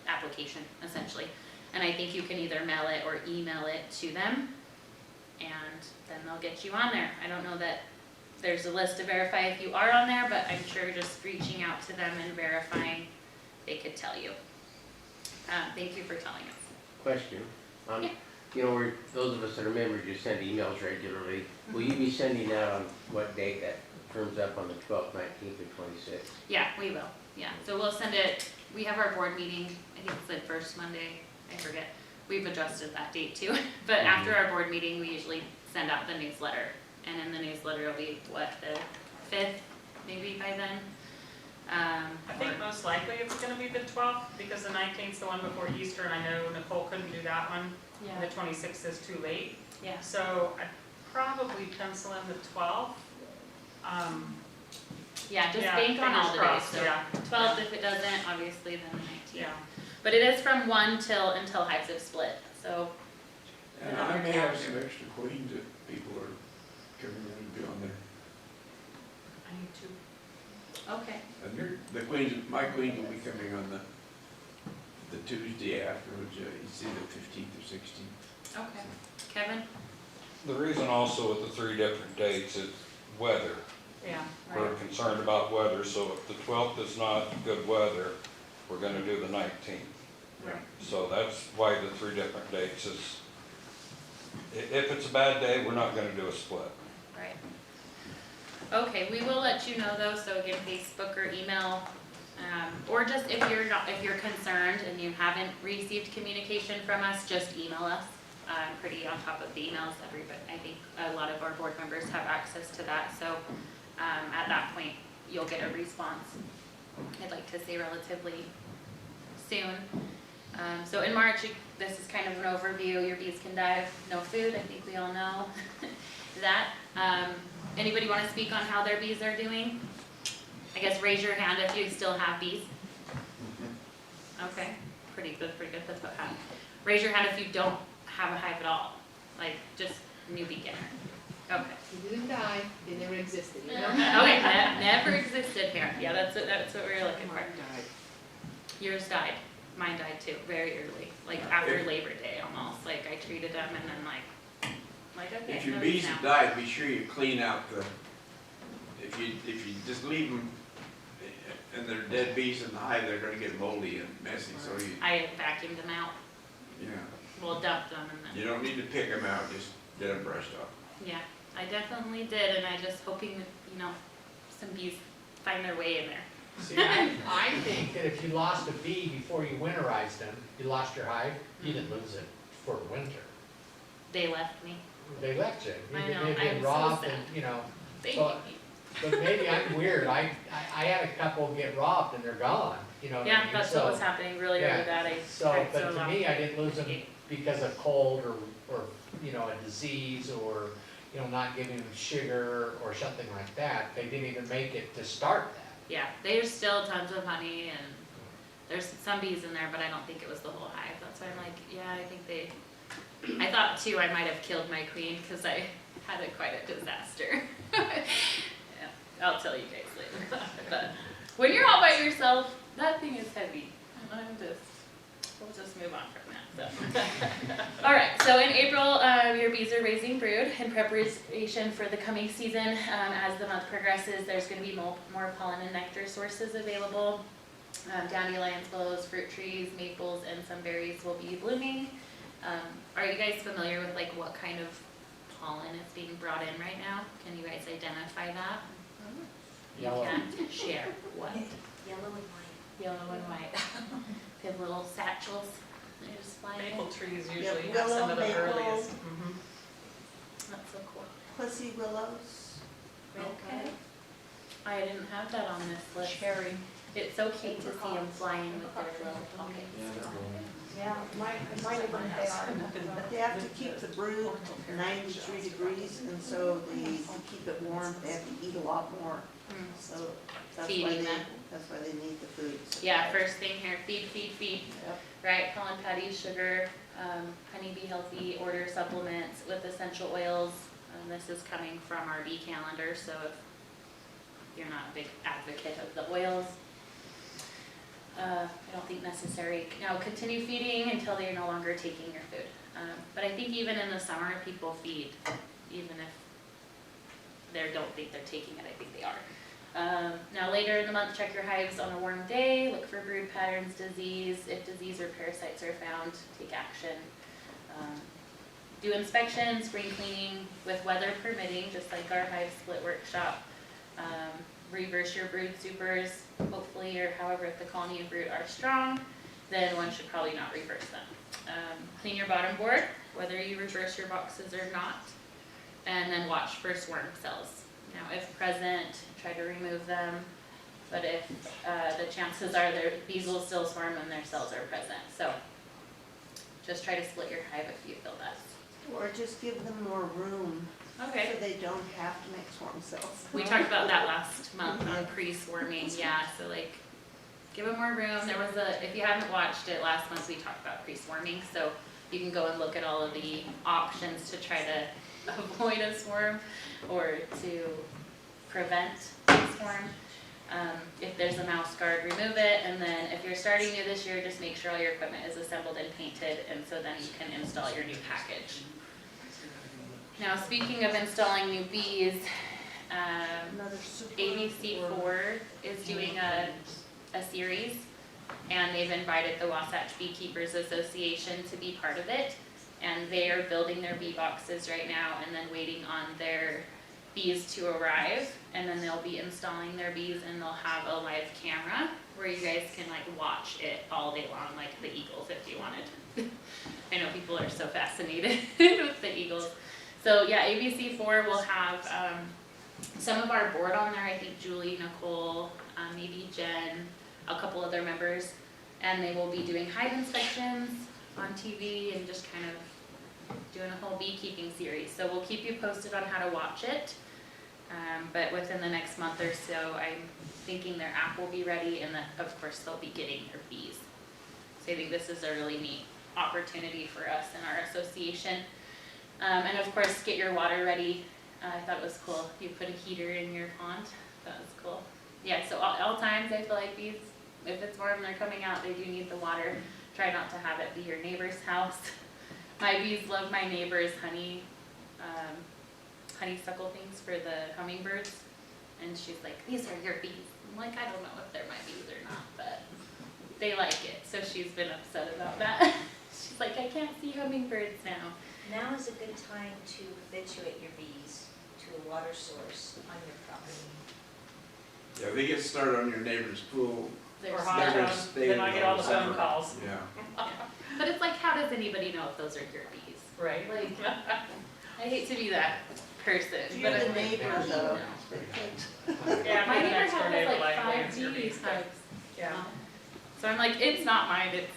application, essentially. And I think you can either mail it or email it to them, and then they'll get you on there. I don't know that there's a list to verify if you are on there, but I'm sure just reaching out to them and verifying, they could tell you. Thank you for telling us. Question. Yeah. Those of us that are members, you send emails regularly. Will you be sending out on what date that firms up on the 12th, 19th, or 26th? Yeah, we will. Yeah, so we'll send it. We have our board meeting. I think it's the first Monday. I forget. We've adjusted that date too. But after our board meeting, we usually send out the newsletter. And in the newsletter, it'll be, the 5th, maybe by then? I think most likely it's gonna be the 12th, because the 19th is the one before Easter, and I know Nicole couldn't do that one. Yeah. The 26th is too late. Yeah. So I'd probably pencil in the 12th. Yeah, just Yeah, bank on all the fingers days. crossed, So yeah. 12th, if it doesn't, obviously then the 19th. Yeah. But it is from 1 until hives have split. So And I may have some extra queens if people are coming in and be on there. I need to. okay. And my queens will be coming on the Tuesday afterwards, it's either 15th or 16th. Okay. Kevin? The reason also with the 3 different dates is weather. Yeah. We're concerned about weather, so if the 12th is not good weather, we're gonna do the 19th. Right. So that's why the 3 different dates is, if it's a bad day, we're not gonna do a split. Right. Okay, we will let you know though, so again, Facebook or email, or just if you're concerned and you haven't received communication from us, just email us. I'm pretty on top of the emails. I think a lot of our board members have access to that, so at that point, you'll get a response. I'd like to say relatively soon. So in March, this is kind of an overview. Your bees can die with no food. I think we all know that. Anybody want to speak on how their bees are doing? I guess raise your hand if you still have bees. Okay, pretty good. That's about half. Raise your hand if you don't have a hive at all. like just new beginner? Okay. He didn't die, they never existed, you know? Okay, that never existed here. Yeah, that's what we were looking for. Died. Yours died. Mine died too, very early, like after Labor Day almost. Like I treated them and then like okay. If your no bees now. have died, be sure you clean out the, if you just leave them and they're dead bees in the hive, they're gonna get moldy and messy, so you, I vacuumed them out. yeah. Well, dumped them and then. You don't need to pick them out, just get them brushed off. Yeah, I definitely did, and I just hoping that, you know, some bees find their way in there. See, I think that if you lost a bee before you winterized them, you lost your hive, you didn't lose it for winter. They left me. They left you. I know, They've been I'm so robbed sad. and, you know, Thank but, you. but maybe I'm weird. I had a couple get robbed and they're gone, you know what I Yeah, mean? that's So- what was happening really, yeah. really bad. I So, tried but so to long. me, I didn't lose them because of cold or, you know, a disease or, you know, not giving them sugar or something like that. They didn't even make it to start that. Yeah, there's still tons of honey and there's some bees in there, but I don't think it was the whole hive. That's why I'm like, yeah, I think they, I thought too I might have killed my queen because I had quite a disaster. Yeah, I'll tell you guys later. But when you're all by yourself, that thing is heavy. We'll just move on from that. So. All right, so in April, your bees are raising brood in preparation for the coming season. As the month progresses, there's going to be more pollen and nectar sources available. Dandelions, willows, fruit trees, maples, and some berries will be blooming. Are you guys familiar with like what kind of pollen is being brought in right now? Can you guys identify that? Yellow. You can share what? Yellow and white. Yellow and white. They have little satchels. They just fly in. Maple trees Yeah, usually have some of the willow, maple. earliest. Mhm. That's so cool. Pussy willows. Okay. I didn't have that on this list. Cherry. It's so cute to see them flying with their little pockets. Yeah, my neighborhood, they are. But they have to keep the brood 93 degrees, and so to keep it warm, they have to eat a lot more. So that's why Feeding they, them. that's why they need the food. So Yeah, first thing here, feed, feed, feed. Yep. Right, pollen patties, sugar, honeybee healthy, order supplements with essential oils. This is coming from our bee calendar, so if you're not a big advocate of the oils, I don't think necessary. Now, continue feeding until they're no longer taking your food. But I think even in the summer, people feed, even if they don't think they're taking it, I think they are. Now later in the month, check your hives on a warm day, look for brood patterns, disease. If disease or parasites are found, take action. Do inspections, spring cleaning with weather permitting, just like our hive split workshop. Reverse your brood supers, hopefully, or however, if the colony and brood are strong, then one should probably not reverse them. Clean your bottom board, whether you reverse your boxes or not, and then watch for swarm cells. Now, if present, try to remove them, but if the chances are their bees will still swarm when their cells are present. So just try to split your hive if you feel best. or just give them more room Okay. so they don't have to make swarm cells. We talked about that last month on pre-swarming, yeah, so like, give them more room. There was if you haven't watched it, last month we talked about pre-swarming, so you can go and look at all of the options to try to avoid a swarm or to prevent a swarm. If there's a mouse guard, remove it, and then if you're starting new this year, just make sure all your equipment is assembled and painted, and so then you can install your new package. Now, speaking of installing new bees, ABC4 is doing a series, and they've invited the Wasatch Beekeepers Association to be part of it, and they are building their bee boxes right now and then waiting on their bees to arrive, and then they'll be installing their bees, and they'll have a live camera where you guys can like watch it all day long, like the eagles if you wanted. I know people are so fascinated with the eagles. So yeah, ABC4 will have some of our board on there. I think Julie, Nicole, maybe Jen, a couple other members, and they will be doing hive inspections on TV and just kind of doing a whole beekeeping series. So we'll keep you posted on how to watch it. But within the next month or so, I'm thinking their app will be ready, and that of course they'll be getting their bees. So I think this is a really neat opportunity for us and our association. And of course, get your water ready. I thought it was cool. You put a heater in your pond. That was cool. Yeah, so all times I feel like bees, if it's warm, they're coming out, they do need the water. Try not to have it be your neighbor's house. My bees love my neighbor's honeysuckle things for the hummingbirds. And she's like, these are your bees. I'm like, I don't know if they're my bees or not, but they like it. So she's been upset about that. She's like, I can't see hummingbirds now. Now is a good time to habituate your bees to a water source on your property. Yeah, they get started on your neighbor's pool. They're Or so- hot They're gonna tub, stay then I in get all the the phone summer. calls. Yeah. But it's like, how does anybody know if those are your bees? Right. Like, I hate to be that person, If but you're the I'm like, neighbor how do you though. know? Yeah, My my neighbor next door has neighbor like like 5 plants your bees bees. hives. Yeah. So I'm like, it's not mine, it's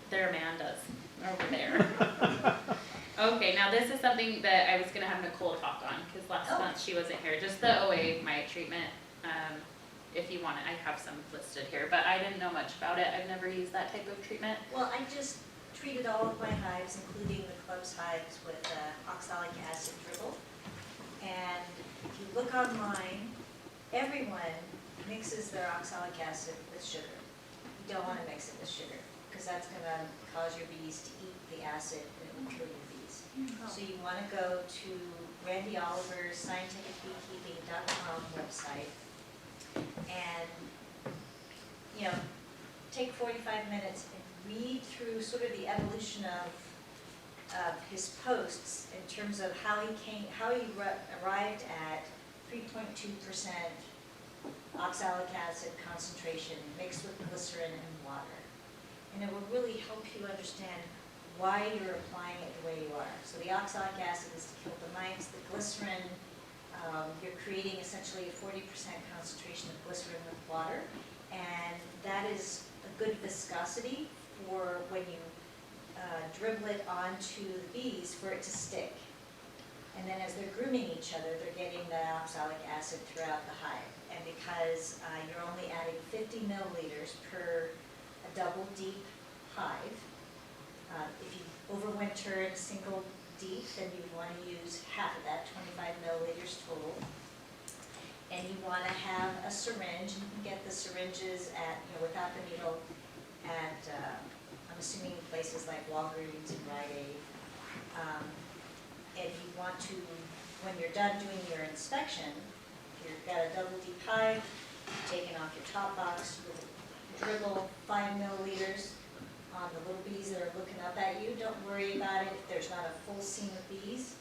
their Amanda's over there. Okay, now this is something that I was gonna have Nicole talk on, because last month she wasn't here, just the OA mite treatment. If you want it, I have some listed here, but I didn't know much about it, I've never used that type of treatment. Well, I just treated all of my hives, including the club's hives, with oxalic acid dribble. And if you look online, everyone mixes their oxalic acid with sugar. You don't want to mix it with sugar, because that's going to cause your bees to eat the acid and it will kill your bees. So you want to go to Randy Oliver's scientificbeekeeping.com website and, you know, take 45 minutes and read through sort of the evolution of his posts in terms of how he arrived at 3.2% oxalic acid concentration mixed with glycerin and water. And it will really help you understand why you're applying it the way you are. So the oxalic acid is to kill the mites, the glycerin, you're creating essentially a 40% concentration of glycerin with water, and that is a good viscosity for when you dribble it onto the bees for it to stick. And then as they're grooming each other, they're getting the oxalic acid throughout the hive. And because you're only adding 50 milliliters per a double deep hive, if you overwinter in a single deep, then you want to use half of that, 25 milliliters total. And you want to have a syringe, and you can get the syringes at, you know, without the needle at, I'm assuming places like Walgreens and Rite Aid. And you want to, when you're done doing your inspection, you've got a double deep hive, you've taken off your top box, you'll dribble 5 milliliters on the little bees that are looking up at you. Don't worry about it if there's not a full seam of bees.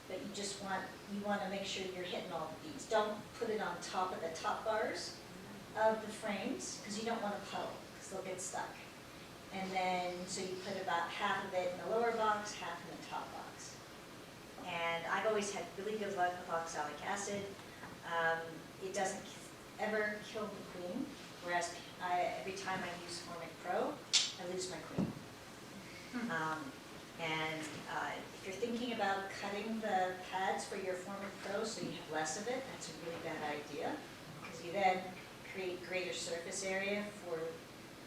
But you just want to make sure you're hitting all the bees. Don't put it on top of the top bars of the frames, because you don't want to puddle, because they'll get stuck. And then, so you put about half of it in the lower box, half in the top box. And I've always had really good luck with oxalic acid. It doesn't ever kill the queen, whereas every time I use Formic Pro, I lose my queen. If you're thinking about cutting the pads for your Formic Pro so you have less of it, that's a really bad idea, because you then create greater surface area for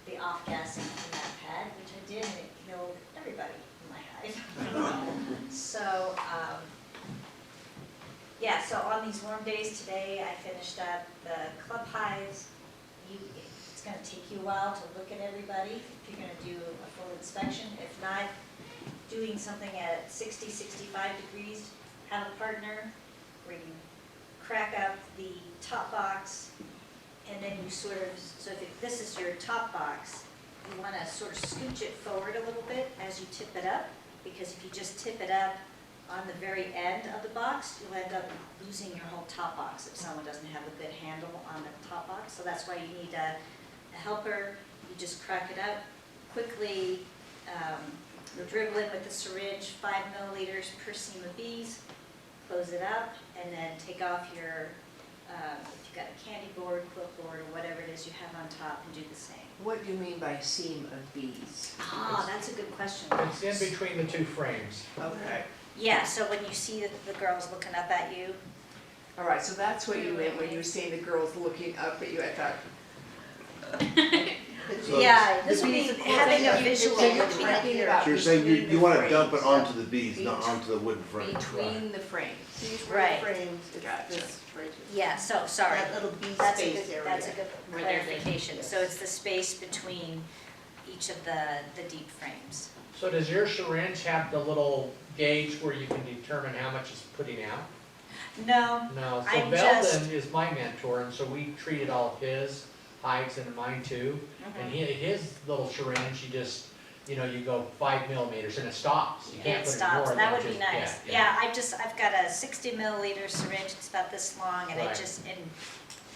the off-gassing from that pad, which I did, and it killed everybody in my hive. So, yeah, so on these warm days today, I finished up the club hives. It's going to take you a while to look at everybody if you're going to do a full inspection. If not, doing something at 60, 65 degrees, have a partner where you crack up the top box, and then you sort of, so if this is your top box, you want to sort of scooch it forward a little bit as you tip it up, because if you just tip it up on the very end of the box, you'll end up losing your whole top box if someone doesn't have a good handle on the top box. So that's why you need a helper. You just crack it up quickly, dribble in with the syringe, 5 milliliters per seam of bees, close it up, and then take off your, if you've got a candy board, quilt board, or whatever it is you have on top, and do the same. What do you mean by seam of bees? Ah, that's a good question. It's in between the two frames. Okay. Yeah, so when you see the girls looking up at you. All right, so that's what you meant when you were saying the girls looking up at you. I thought, Yeah, this would be Bees, of course, having a yeah. visual. So you're would be talking here. about So you're saying between the you wanna dump it frames. onto the bees, not onto the wooden frame? Between the frames. These were Right. frames, Gotcha. it's this right here. Yeah, so, sorry. That little bee That's a space good, area. that's a good Where they're clarification. Yes. So it's the space between each of the deep frames. So does your syringe have the little gauge where you can determine how much it's putting out? No, No, so I'm just- Belden is my mentor, and so we treated all of his hives and mine too. And his little syringe, you just, you go 5 millimeters and it stops. You can't it put stops, more that than would be just- nice. Yeah, I've got a 60 milliliter syringe, it's about this long, and Right. and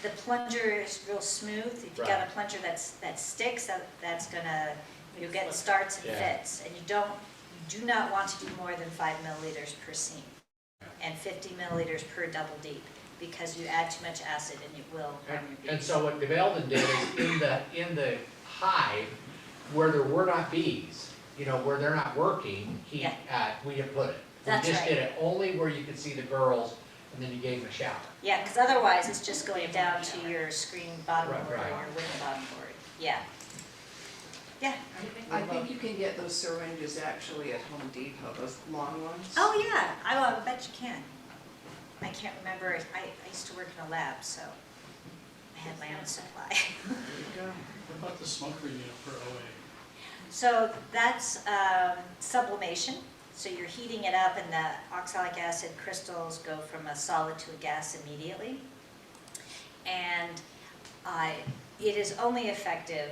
the plunger is real smooth. If you've got a plunger that sticks, that's gonna, you'll get starts and Yeah. fits. And you do not want to do more than 5 milliliters per seam, and 50 milliliters per double deep, because you add too much acid and it will harm your bees. And so what Belden did is in the hive, where there were not bees, where they're not working, we didn't put it. That's We just right. did it only where you could see the girls, and then you gave them a shower. Yeah, because otherwise it's just going down to your screen bottom Right, board or right. your wooden bottom board. Yeah. Yeah. I think you can get those syringes actually at Home Depot, those long ones. Oh, yeah, I bet you can. I can't remember, I used to work in a lab, so I had my own supply. What about the smoker unit for OA? So that's sublimation. So you're heating it up and the oxalic acid crystals go from a solid to a gas immediately. And it is only effective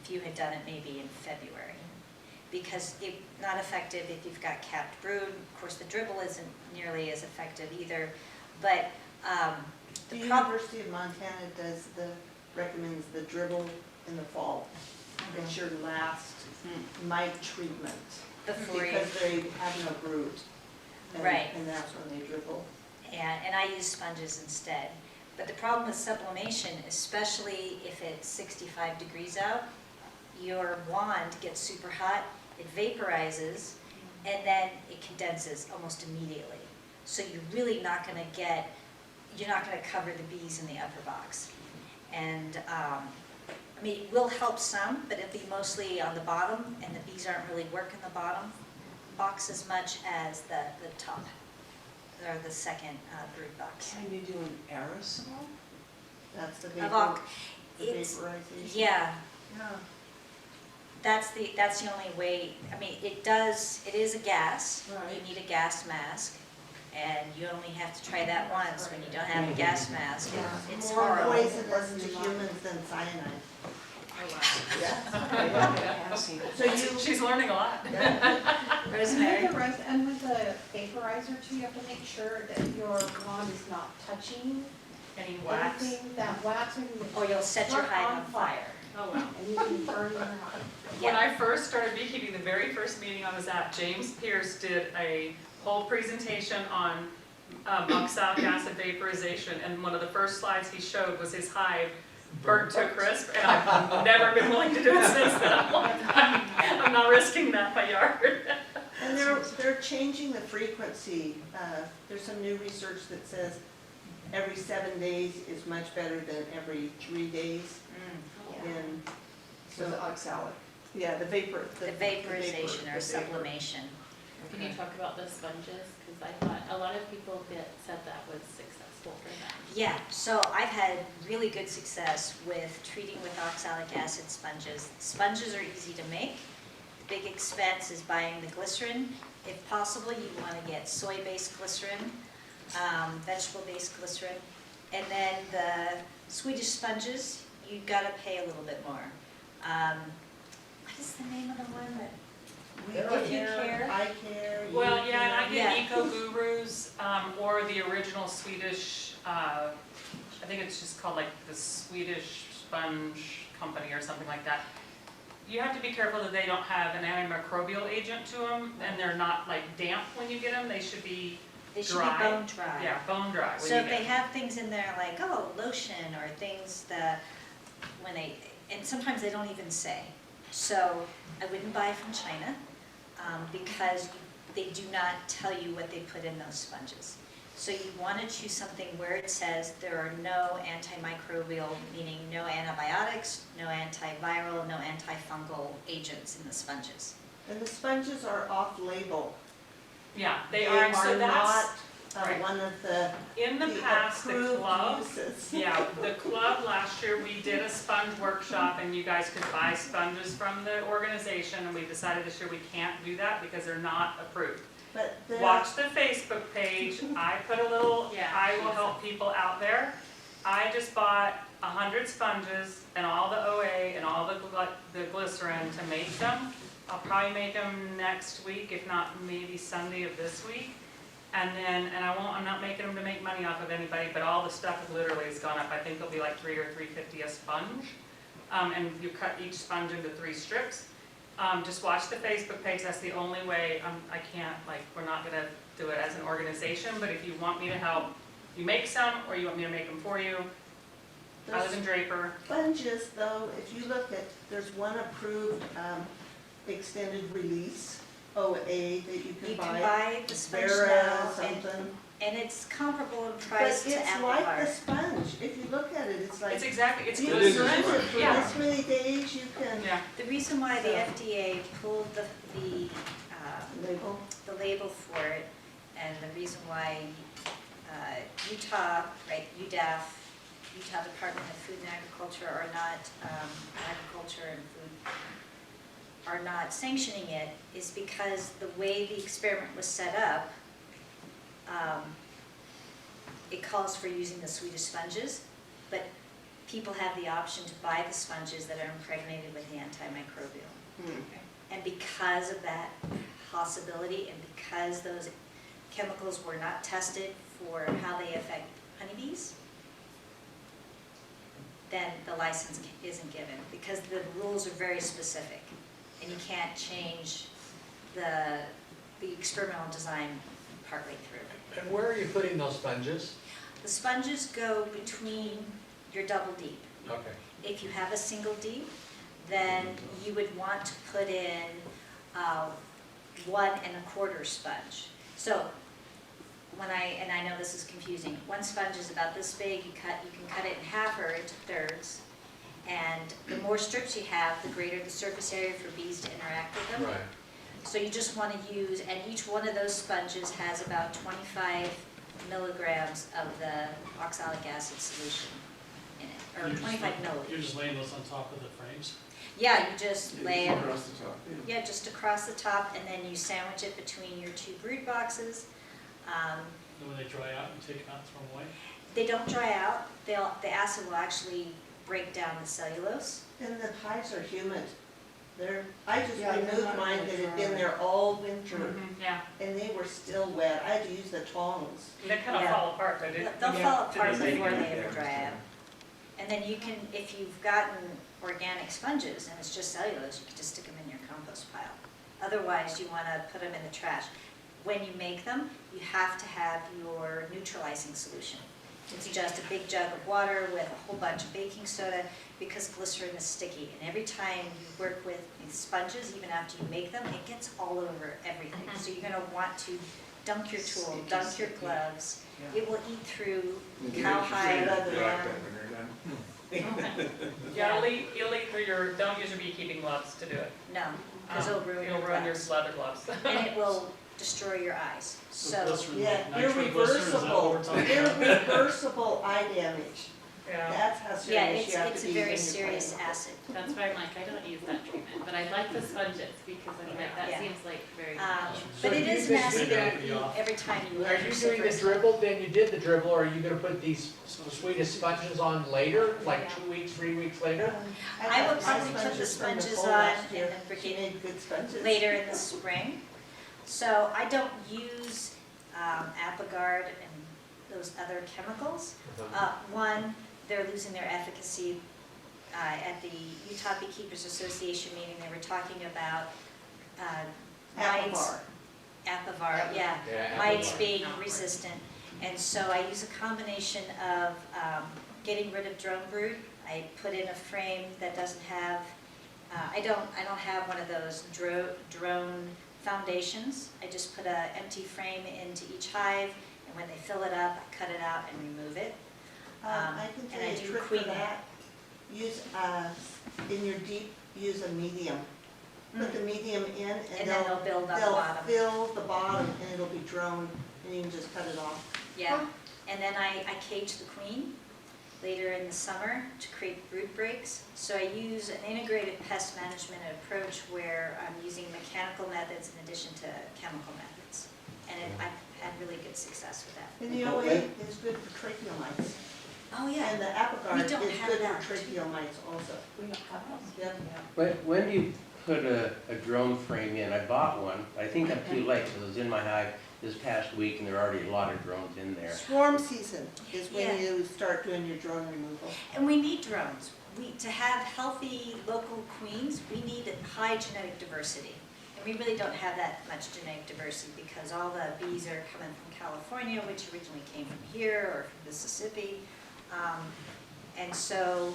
if you had done it maybe in February. Because it's not effective if you've got capped brood. Of course, the dribble isn't nearly as effective either. But The University of Montana recommends the dribble in the fall. It's your last mite treatment. Before you- Because they have no brood. And- Right. And that's when they dribble. and I use sponges instead. But the problem with sublimation, especially if it's 65 degrees out, your wand gets super hot, it vaporizes, and then it condenses almost immediately. So you're really not going to you're not going to cover the bees in the upper box. And I mean, it will help some, but it'll be mostly on the bottom, and the bees aren't really working the bottom box as much as the top, or the second brood box. Can you do an aerosol? That's the It's- vaporization. Yeah, Yeah. that's the only way. I mean, it is a gas. Right. You need a gas mask, and you only have to try that once. When you don't have a gas mask, it's More horrible. poisonous to humans than cyanide. So she's learning a lot. Rosemary? And with the vaporizer too, you have to make sure that your wand is not touching Any wax? anything, that wax, Or you'll set your Not hive on on fire. Oh, wow. and you can burn your hive. When I first started beekeeping, the very first meeting I was at, James Pierce did a whole presentation on oxalic acid vaporization, and one of the first slides he showed was his hive burnt to a crisp, and I've never been willing to do it since then. I'm not risking that in my yard. And they're changing the frequency. There's some new research that says every 7 days is much better than every 3 days. And So the oxalic. yeah, the vapor. The vaporization or the vapor. sublimation. Can you talk about the sponges? Because I thought a lot of people said that was successful for them. Yeah, so I've had really good success with treating with oxalic acid sponges. Sponges are easy to make. The big expense is buying the glycerin. If possible, you want to get soy-based glycerin, vegetable-based glycerin. And then the Swedish sponges, you've got to pay a little bit more. What is the name of the one that? If you care. I care. you Well, yeah, and I Yeah. get Eco Gurus, or the original Swedish, I think it's just called like the Swedish Sponge Company or something like that. You have to be careful that they don't have an antimicrobial agent to them, and they're not like damp when you get them. They should be They should dry. be bone dry. Yeah, bone dry when So you if get they them. have things in there like, oh, lotion or things that, and sometimes they don't even say. So I wouldn't buy from China because they do not tell you what they put in those sponges. So you want to choose something where it says there are no antimicrobial, meaning no antibiotics, no antiviral, no antifungal agents in the sponges. And the sponges are off-label. Yeah, they are, and so that's, not right. one of the in the past, the approved club, uses. yeah, the club last year, we did a sponge workshop and you guys could buy sponges from the organization, and we decided this year we can't do that because they're not approved. But they're- Watch the Facebook page, I put a little, Yeah. I will help people out there. I just bought 100 sponges and all the OA and all the glycerin to make them. I'll probably make them next week, if not maybe Sunday of this week. And then, I'm not making them to make money off of anybody, but all the stuff literally has gone up. I think it'll be like $3 or $3.50 a sponge. And you cut each sponge into 3 strips. Just watch the Facebook page, that's the only way. I can't, we're not gonna do it as an organization, but if you want me to help, you make some, or you want me to make them for you. I live in Draper. Sponges, though, if you look at, there's one approved extended release, OA, that you can buy. You can buy the sponge Vera now, something. and it's comparable in But price to it's like the Apple sponge, if you look at it, it's like. It's exactly, it's You good. use it for Yeah. this many days, you can. Yeah. The reason why the So- FDA pulled the Label. label for it, and the reason why Utah, right, UDAF, Utah Department of Food and Agriculture are not, agriculture and food, are not sanctioning it, is because the way the experiment was set up, it calls for using the Swedish sponges, but people have the option to buy the sponges that are impregnated with the antimicrobial. And because of that possibility, and because those chemicals were not tested for how they affect honeybees, then the license isn't given, because the rules are very specific, and you can't change the experimental design partway through. And where are you putting those sponges? The sponges go between your double deep. Okay. If you have a single deep, then you would want to put in 1 1/4 sponge. So and I know this is confusing, one sponge is about this big, you can cut it in half or into thirds, and the more strips you have, the greater the surface area for bees to interact with them. Right. So you just want to use, and each one of those sponges has about 25 milligrams of the oxalic acid solution in it, or 25 milliliters. You're just laying those on top of the frames? Yeah, you just lay it, Across the top. yeah, just across the top, and then you sandwich it between your 2 brood boxes. And when they dry out, you take them out and throw them away? They don't dry out, the acid will actually break down the cellulose. And the hives are humid. I just Yeah, they're removed not mine very that had dry. been there all winter, Yeah, and they were still wet. I had to use the tongs. they kind of Yeah. fall apart, though, didn't They'll Yeah. fall apart Didn't they before do they that? ever dry out. And then you can, if you've gotten organic sponges and it's just cellulose, you can just stick them in your compost pile. Otherwise, you want to put them in the trash. When you make them, you have to have your neutralizing solution. It's just a big jug of water with a whole bunch of baking soda, because glycerin is sticky. And every time you work with these sponges, even after you make them, it gets all over everything. So you're going to want to dunk your tool, dunk your gloves. It will eat through cowhide. Yeah, you'll eat through don't use your beekeeping gloves to do it. No, because it'll ruin your You'll ruin your gloves. leather gloves. And it will destroy your eyes. So, glycerin, Yeah, like nitroglycerin, is that what we're talking about? Irreversible eye damage. Yeah. That's how yeah, serious you have it's to a be. very when you're serious playing. acid. That's why I'm like, I don't use that treatment, but I like the sponges because I'm like, that Yeah. seems like very. But it is you nasty just- to eat every time you Are you doing the dribble, then you did the dribble, or are you gonna put these Swedish sponges on later, like 2 weeks, 3 weeks later? I got would my probably put the from sponges fall on last year. and then She forget made good sponges. later in the spring. So I don't use Apigard and those other chemicals. One, they're losing their efficacy. At the Utah Beekeepers Association meeting, they were talking about mites. Apivar, yeah. Mites being resistant. And so I use a combination of getting rid of drone brood. I put in a frame that doesn't have, I don't have one of those drone foundations. I just put an empty frame into each hive, and And when they fill it up, I cut it out and remove it. I can and tell I you a do trick for queen that. Use, in your deep, use a medium. Put the medium in And then they'll build up they'll bottom. fill the bottom and it'll be droned and you can just cut it off. Yeah, and then I cage the queen later in the summer to create brood breaks. So I use an integrated pest management approach where I'm using mechanical methods in addition to chemical methods. And I've had really good success with that. And the OA is good for tracheal mites. Oh, yeah. And the Apicard is don't have good that. for tracheal mites also. We don't have those. Yep. When do you put a drone frame in? I bought one. I think I'm too late because it was in my hive this past week and there are already a lot of drones in there. Swarm season is when Yeah. you start doing your drone removal. And we need drones. To have healthy local queens, we need high genetic diversity. And we really don't have that much genetic diversity because all the bees are coming from California, which originally came from here, or from Mississippi. And so,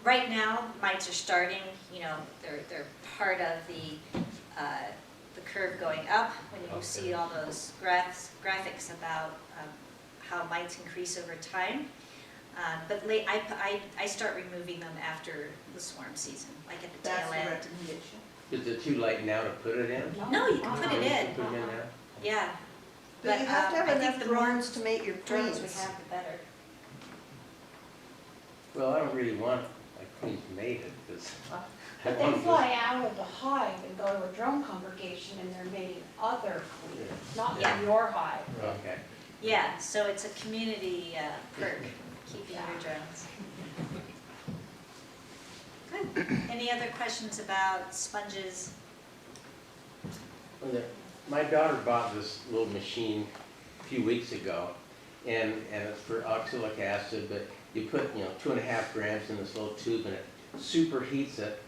right now, mites are starting, they're part of the curve going up when you see all those graphics about how mites increase over time. But I start removing them after the swarm season, like at the That's tail the end. recommendation. Is it too late now to put it in? No, you can put it in, Put it in now? yeah. But you have to have I think enough the drones to make your drones we queens. have, the better. Well, I don't really want my queens mated because I But want they to fly out of the hive and go to a drone congregation and they're mating other queens, not Yeah. in your hive. Okay. Yeah, so it's a community perk, keeping your drones. Good. Any other questions about sponges? My daughter bought this little machine a few weeks ago, and it's for oxalic acid, but you put, 2.5 grams in this little tube and it superheats it,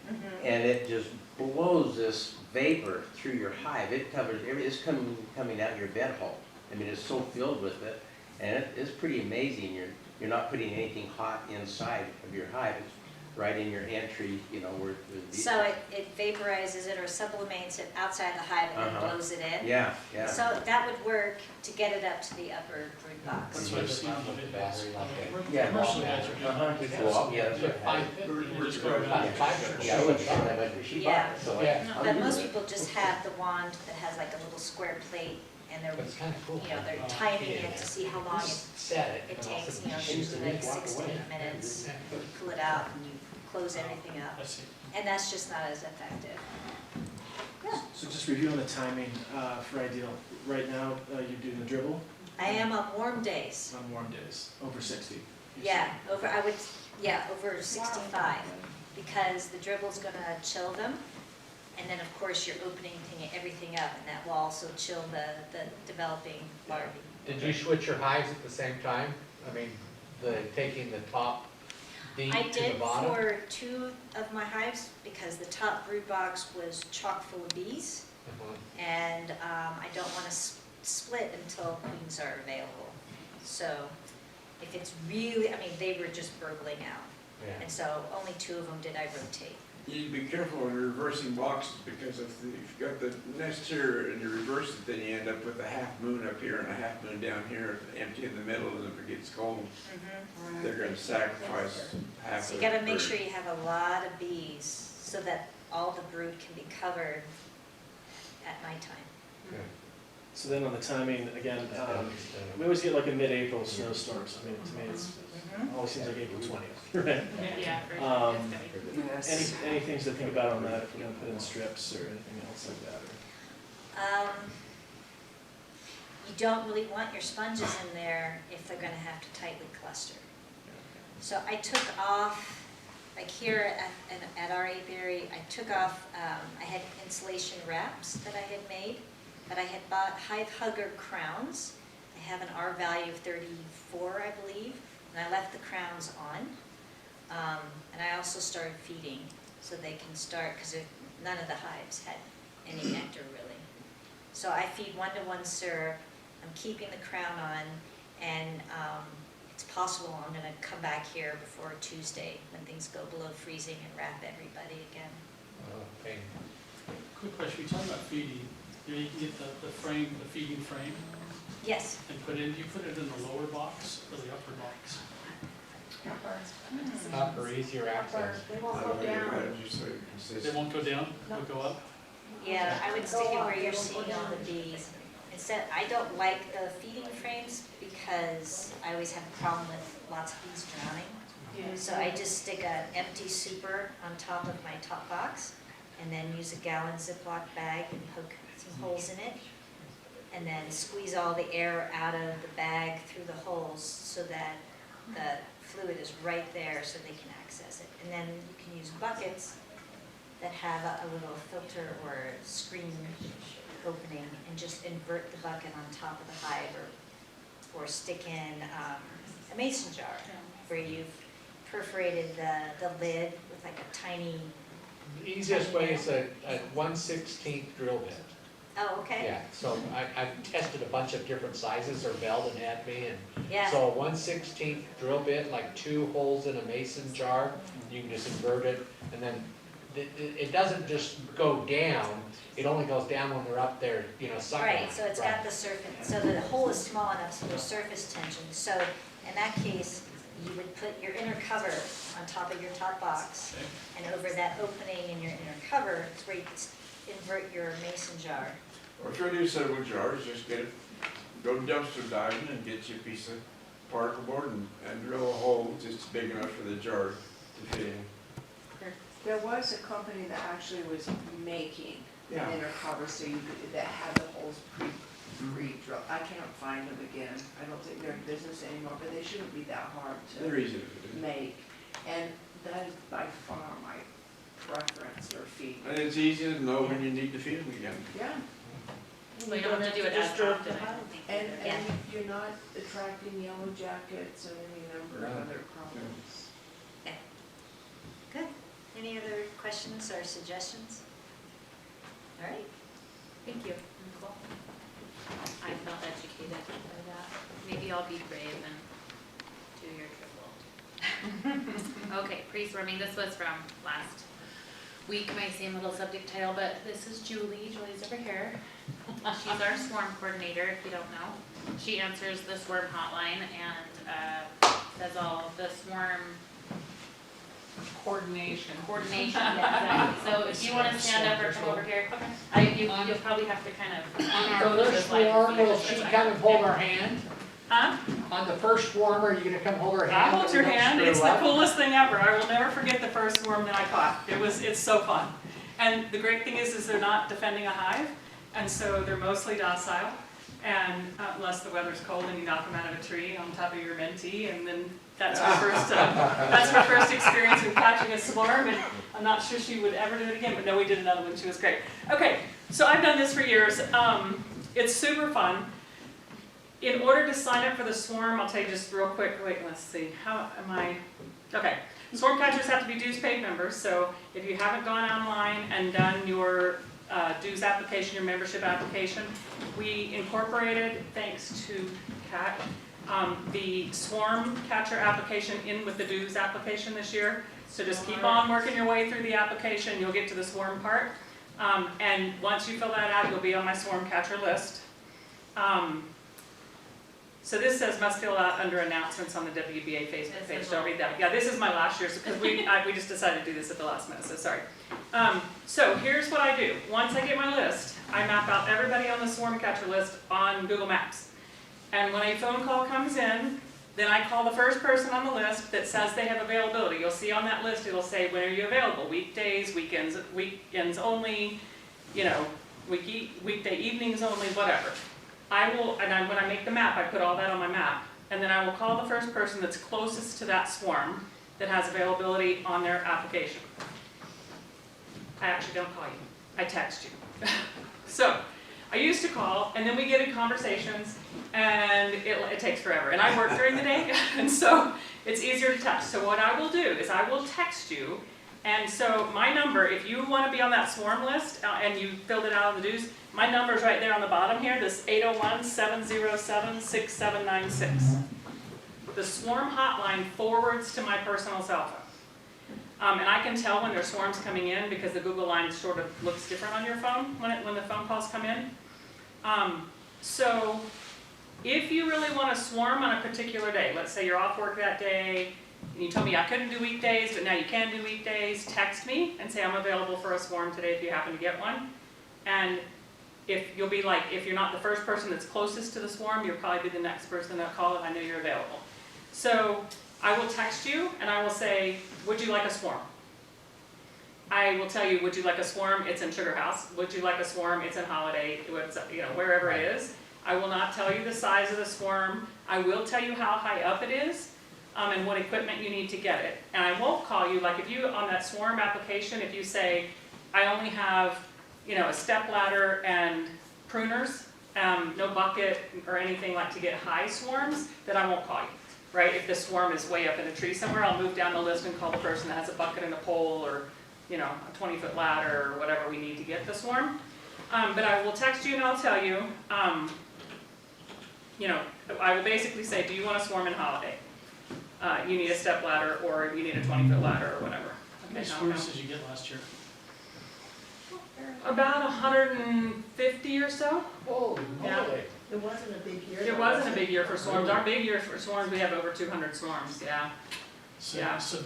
and it just blows this vapor through your hive. It covers, it's coming out your bed hole. I mean, it's so filled with it, and it's pretty amazing. You're not putting anything hot inside of your hive. It's right in your entry, where the So it vaporizes it or sublimates it outside the hive and then blows it in? Yeah. So that would work to get it up to the upper brood box. That's what I've seen on the videos. Yeah. Commercial guys are doing it. Well, yeah, They're 550. We're just going out. Yeah, I wouldn't say that much, but she bought Yeah. it, so Yeah. But most people just have the wand that has like a little square plate and they're, But it's kind of cool. they're timing it to see how long Set it. it takes, usually like 6 to 8 minutes. You pull it out and you close everything up. I see. And that's just not as effective. So just reviewing the timing for Ideal. Right now, you're doing the dribble I am on warm days. on warm days, over 60. Yeah, over 65, because the dribble's gonna chill them. And then, of course, you're opening everything up, and that will also chill the developing larvae. Did you switch your hives at the same time? I mean, taking the top deep I to the did bottom? for 2 of my hives, because the top brood box was chock full of bees. And I don't want to split until queens are available. So if it's really, they were just burbling out. Yeah. And so only 2 of them did I rotate. You need to be careful when you're reversing boxes, because if you've got the nest here and you reverse it, then you end up with a half moon up here and a half moon down here, empty in the middle, and if it gets cold, they're gonna sacrifice half of So it. you gotta make sure you have a lot of bees so that all the brood can be covered at nighttime. So then on the timing, again, we always get like a mid-April snowstorms. I mean, to me, it always seems like April 20th, right? Yeah. Any things to think about on that, if we're gonna put in strips or anything else like that? You don't really want your sponges in there if they're gonna have to tightly cluster. So I took off, like here at our apiary, I took off, I had insulation wraps that I had made, but I had bought hive hugger crowns. I have an R value of 34, I believe, and I left the crowns on. And I also started feeding so they can start, because none of the hives had any nectar really. So I feed 1-to-1 syrup, I'm keeping the crown on, and it's possible I'm gonna come back here before Tuesday when things go below freezing and wrap everybody again. Okay. Quick question, we talked about feeding. You know, you can get the frame, the feeding frame, Yes. and put in, you put it in the lower box or the upper box? Upper, easier access. They won't go down. They won't go down, they'll go up? Yeah, I would stick it where you're seeing all the bees. Instead, I don't like the feeding frames because I always have a problem with lots of bees drowning. So I just stick an empty super on top of my top box and then use a gallon Ziploc bag and poke some holes in it. And then squeeze all the air out of the bag through the holes so that the fluid is right there so they can access it. And then you can use buckets that have a little filter or screen opening and just invert the bucket on top of the hive, or stick in a mason jar where you've perforated the lid with like a tiny. The easiest way is a 1/16 drill bit. Oh, okay. Yeah, so I've tested a bunch of different sizes, or Belden had me, and Yeah. so a 1/16 drill bit, like 2 holes in a mason jar, you can just invert it, and then it doesn't just go down, it only goes down when they're up there, you know, sucking. Right, so it's got the surface, so the hole is small enough so there's surface tension. So in that case, you would put your inner cover on top of your top box, and over that opening in your inner cover is where you could invert your mason jar. Or if you're gonna do several jars, just get it, go dumpster diving and get you a piece of particle board and drill a hole just big enough for the jar to fit in. There was a company that actually was making Yeah. an inner cover, so you could, that had the holes pre-drilled. I can't find them again. I don't think they're in business anymore, but they shouldn't be that hard They're easy to to do. make. And that is by far my preference for feed. And it's easy to know when you need to feed them again. Yeah. So you don't have to do it as often. And Yeah. you're not attracting yellow jackets and any number of other problems. Good. Any other questions or suggestions? All right. Thank you, Nicole. I felt educated by that. Maybe I'll be brave and do your triple. Okay, pre-swarming, this was from last week, my same little subject title, but this is Julie. Julie's over here. She's our swarm coordinator, if you don't know. She answers the swarm hotline and does all the swarm Coordination. yeah, exactly. So if you want to stand up or come over here, you'll probably have to kind of. So this swarm, will she come and hold our hand? Huh? On the first swarm, are you gonna come hold her hand? I'll hold so your we don't hand. screw It's the up? coolest thing ever. I will never forget the first swarm that I caught. It's so fun. And the great thing is they're not defending a hive, and so they're mostly docile. And unless the weather's cold and you knock them out of a tree on top of your mentee, and then that's her first experience with catching a swarm, and I'm not sure she would ever do it again, but no, we did another one. She was great. Okay, so I've done this for years. It's super fun. In order to sign up for the swarm, I'll tell you just real quick, wait, let's see, how am I, okay. Swarm catchers have to be dues paid members, so if you haven't gone online and done your dues application, your membership application, we incorporated, thanks to Kat, the swarm catcher application in with the dues application this year. So just keep on working your way through the application, you'll get to the swarm part. And once you fill that out, you'll be on my swarm catcher list. So this says must fill out under announcements on the WBA Facebook page. Don't read that. Yeah, this is my last year's because we just decided to do this at the last minute, so sorry. So here's what I do. Once I get my list, I map out everybody on the swarm catcher list on Google Maps. And when a phone call comes in, then I call the first person on the list that says they have availability. You'll see on that list, it'll say, when are you available? Weekdays, weekends only, you know, weekday evenings only, whatever. When I make the map, I put all that on my map. And then I will call the first person that's closest to that swarm that has availability on their application. I actually don't call you, I text you. So, I used to call, and then we get in conversations, and it takes forever. And I work during the day, and so it's easier to text. So what I will do is I will text you, and so my number, if you want to be on that swarm list, and you filled it out on the dues, my number is right there on the bottom here, this 801-707-6796. The swarm hotline forwards to my personal cell phone. And I can tell when there's swarms coming in because the Google line sort of looks different on your phone when the phone calls come in. So if you really want to swarm on a particular day, let's say you're off work that day, and you told me I couldn't do weekdays, but now you can do weekdays, text me and say I'm available for a swarm today if you happen to get one. And if you'll be like, if you're not the first person that's closest to the swarm, you'll probably be the next person that call if I know you're available. So I will text you and I will say, would you like a swarm? I will tell you, would you like a swarm? It's in Sugar House. Would you like a swarm? It's in Holiday. It's, you know, wherever it is. I will not tell you the size of the swarm. I will tell you how high up it is and what equipment you need to get it. And I won't call you, like if you, on that swarm application, if you say, I only have, you know, a step ladder and pruners, no bucket or anything like to get high swarms, then I won't call you. Right? If the swarm is way up in a tree somewhere, I'll move down the list and call the person that has a bucket and a pole or, you know, a 20-foot ladder or whatever we need to get the swarm. But I will text you and I'll tell you, you know, I will basically say, do you want a swarm in Holiday? You need a step ladder or you need a 20-foot ladder or whatever. How many swarms did you get last year? About 150 or so. Holy Yeah. moly. It wasn't a big year. It wasn't a big year for swarms. Our big year for swarms, we have over 200 swarms, yeah. So, Yeah. so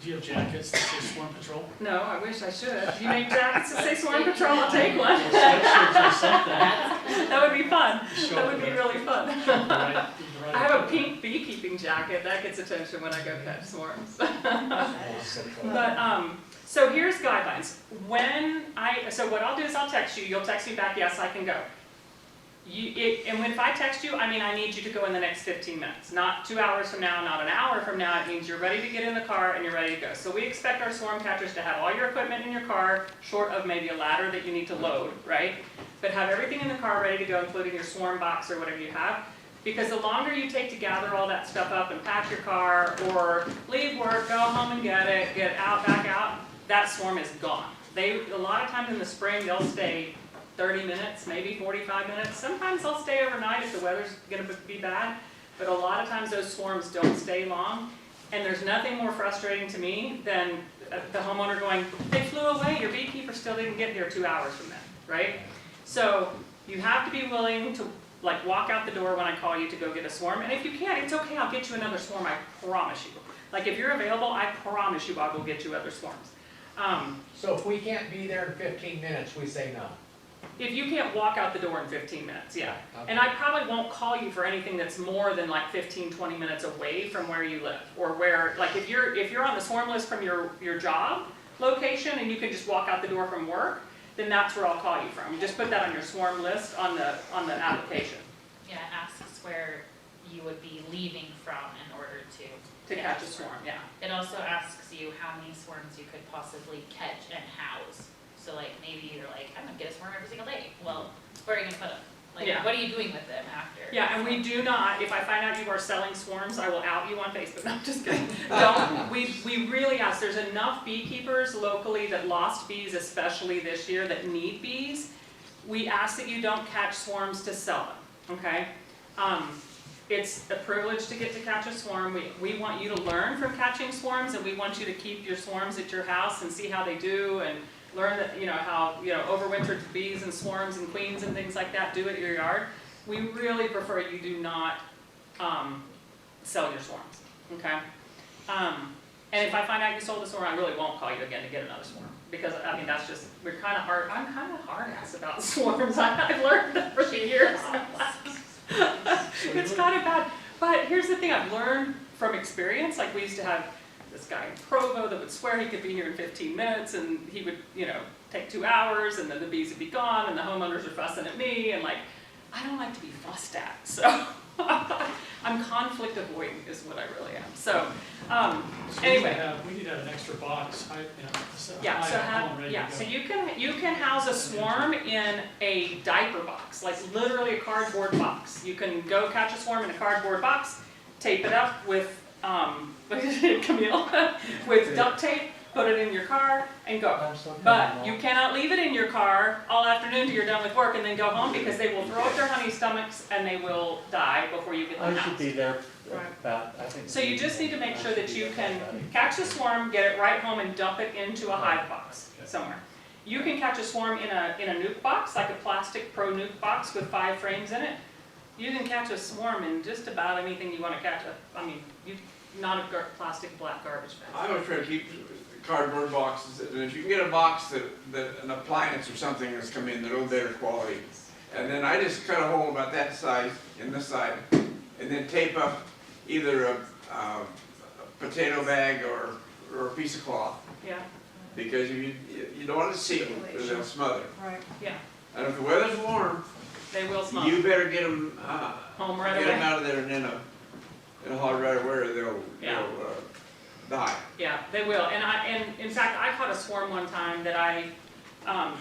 do you have jackets that say Swarm Patrol? No, I wish I should. If you make jackets that say Swarm Patrol, I'll take one. Or sweatshirts or something? That would be fun. Show That up would be there. really fun. Right, right. I have a pink beekeeping jacket. That gets attention when I go catch swarms. But, so here's guidelines. So what I'll do is I'll text you. You'll text me back, yes, I can go. And if I text you, I mean I need you to go in the next 15 minutes. Not 2 hours from now, not an hour from now. It means you're ready to get in the car and you're ready to go. So we expect our swarm catchers to have all your equipment in your car, short of maybe a ladder that you need to load, right? But have everything in the car ready to go, including your swarm box or whatever you have. Because the longer you take to gather all that stuff up and pack your car, or leave work, go home and get it, get out, back out, that swarm is gone. A lot of times in the spring, they'll stay 30 minutes, maybe 45 minutes. Sometimes they'll stay overnight if the weather's going to be bad, but a lot of times those swarms don't stay long. And there's nothing more frustrating to me than the homeowner going, they flew away, your beekeeper still didn't get here 2 hours from then, right? So you have to be willing to like walk out the door when I call you to go get a swarm. And if you can't, it's okay, I'll get you another swarm, I promise you. Like if you're available, I promise you I'll go get you other swarms. So if we can't be there in 15 minutes, we say no. If you can't walk out the door in 15 minutes, yeah. Okay. And I probably won't call you for anything that's more than like 15, 20 minutes away from where you live. Or where, like if you're on the swarm list from your job location and you can just walk out the door from work, then that's where I'll call you from. Just put that on your swarm list on the application. Yeah, it asks where you would be leaving from in order to catch a swarm, yeah. It also asks you how many swarms you could possibly catch and house. So like maybe you're like, I'm gonna get a swarm every single day. Well, where are you gonna put them? Like, Yeah. what are you doing with them after? Yeah, and we do not, if I find out you are selling swarms, I will out you on Facebook. No, I'm just kidding. Don't, we really ask, there's enough beekeepers locally that lost bees, especially this year, that need bees. We ask that you don't catch swarms to sell them, okay? It's a privilege to get to catch a swarm. We want you to learn from catching swarms, and we want you to keep your swarms at your house and see how they do, and learn that, how, overwintered bees and swarms and queens and things like that do at your yard. We really prefer you do not sell your swarms, okay? And if I find out you sold a swarm, I really won't call you again to get another swarm. Because, I mean, that's just, I'm kind of hard-ass about swarms. I've learned that for the years. It's kind of bad. But here's the thing I've learned from experience. Like, we used to have this guy in Provo that would swear he could be here in 15 minutes, and he would, take 2 hours, and then the bees would be gone, and the homeowners are fussing at me, and like, I don't like to be fussed at, so I'm conflict avoidant is what I really am. So, anyway. We need to have an extra box, Yeah, so you can house a swarm in a diaper box, like literally a cardboard box. You can go catch a swarm in a cardboard box, tape it up with Camille, with duct tape, put it in your car, and go. But you cannot leave it in your car all afternoon till you're done with work and then go home, because they will throw up their honey stomachs and they will die before you get to the I house. should be there Right. about, I think. So you just need to make sure that you can catch a swarm, get it right home, and dump it into a hive box somewhere. You can catch a swarm in a nuke box, like a plastic pro nuke box with 5 frames in it. You can catch a swarm in just about anything you want to catch. I mean, not a plastic black garbage bag. I always try to keep cardboard boxes, and if you can get a box that an appliance or something has come in, they're a little better quality. And then I just cut a hole about that size in this side, and then tape up either a potato bag or a piece of cloth. Yeah. Because you don't want to see them, or they'll smother. Right. Yeah. And if the weather's warm, they will smother. you better get them home right away. Get them out of there and in a hot right away, or they'll die. Yeah, they will. And in fact, I caught a swarm one time that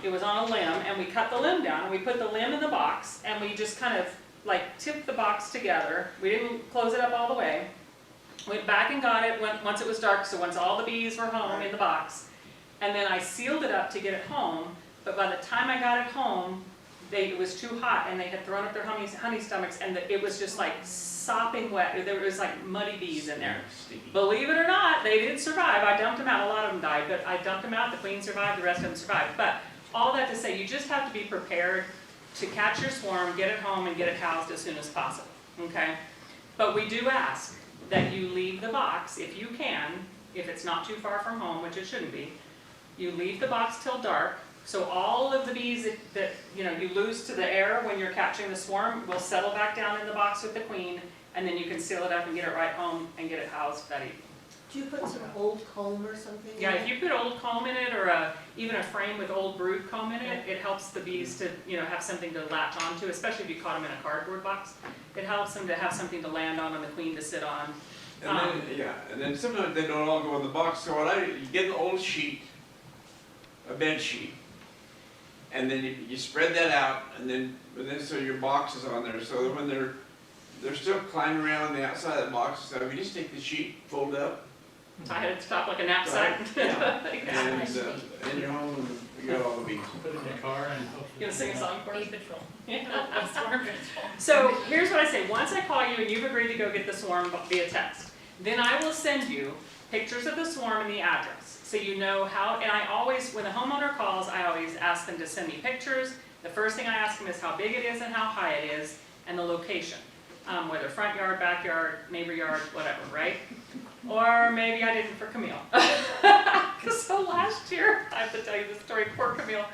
it was on a limb, and we cut the limb down, and we put the limb in the box, and we just kind of like tipped the box together. We didn't close it up all the way. Went back and got it once it was dark, so once all the bees were home in the box. And then I sealed it up to get it home, but by the time I got it home, it was too hot, and they had thrown up their honey stomachs, and it was just like sopping wet. There was like muddy bees in there. Believe it or not, they did survive. I dumped them out. A lot of them died, but I dumped them out. The queen survived. The rest of them survived. But all that to say, you just have to be prepared to catch your swarm, get it home, and get it housed as soon as possible. Okay? But we do ask that you leave the box, if you can, if it's not too far from home, which it shouldn't be. You leave the box till dark, so all of the bees that you lose to the air when you're catching the swarm will settle back down in the box with the queen, and then you can seal it up and get it right home and get it housed that evening. Do you put some old comb or something? Yeah, if you put old comb in it, or even a frame with old brood comb in it, it helps the bees to have something to latch onto, especially if you caught them in a cardboard box. It helps them to have something to land on and the queen to sit on. And then sometimes they don't all go in the box. So you get an old sheet, a bed sheet, and then you spread that out, and then so your box is on there. So that when they're still climbing around on the outside of the box, so you just take the sheet, fold it up. I had it stopped like a knapsack. Right. Yeah. And you're home, and you got all the bees. Put it in the car and hopefully. You gonna sing a song for us? Bee patrol. Yeah. So here's what I say. Once I call you and you've agreed to go get the swarm via text, then I will send you pictures of the swarm and the address. So you know how, and I always, when the homeowner calls, I always ask them to send me pictures. The first thing I ask them is how big it is and how high it is, and the location. Whether front yard, backyard, neighbor yard, whatever, right? Or maybe I didn't for Camille. So last year, I have to tell you the story, poor Camille.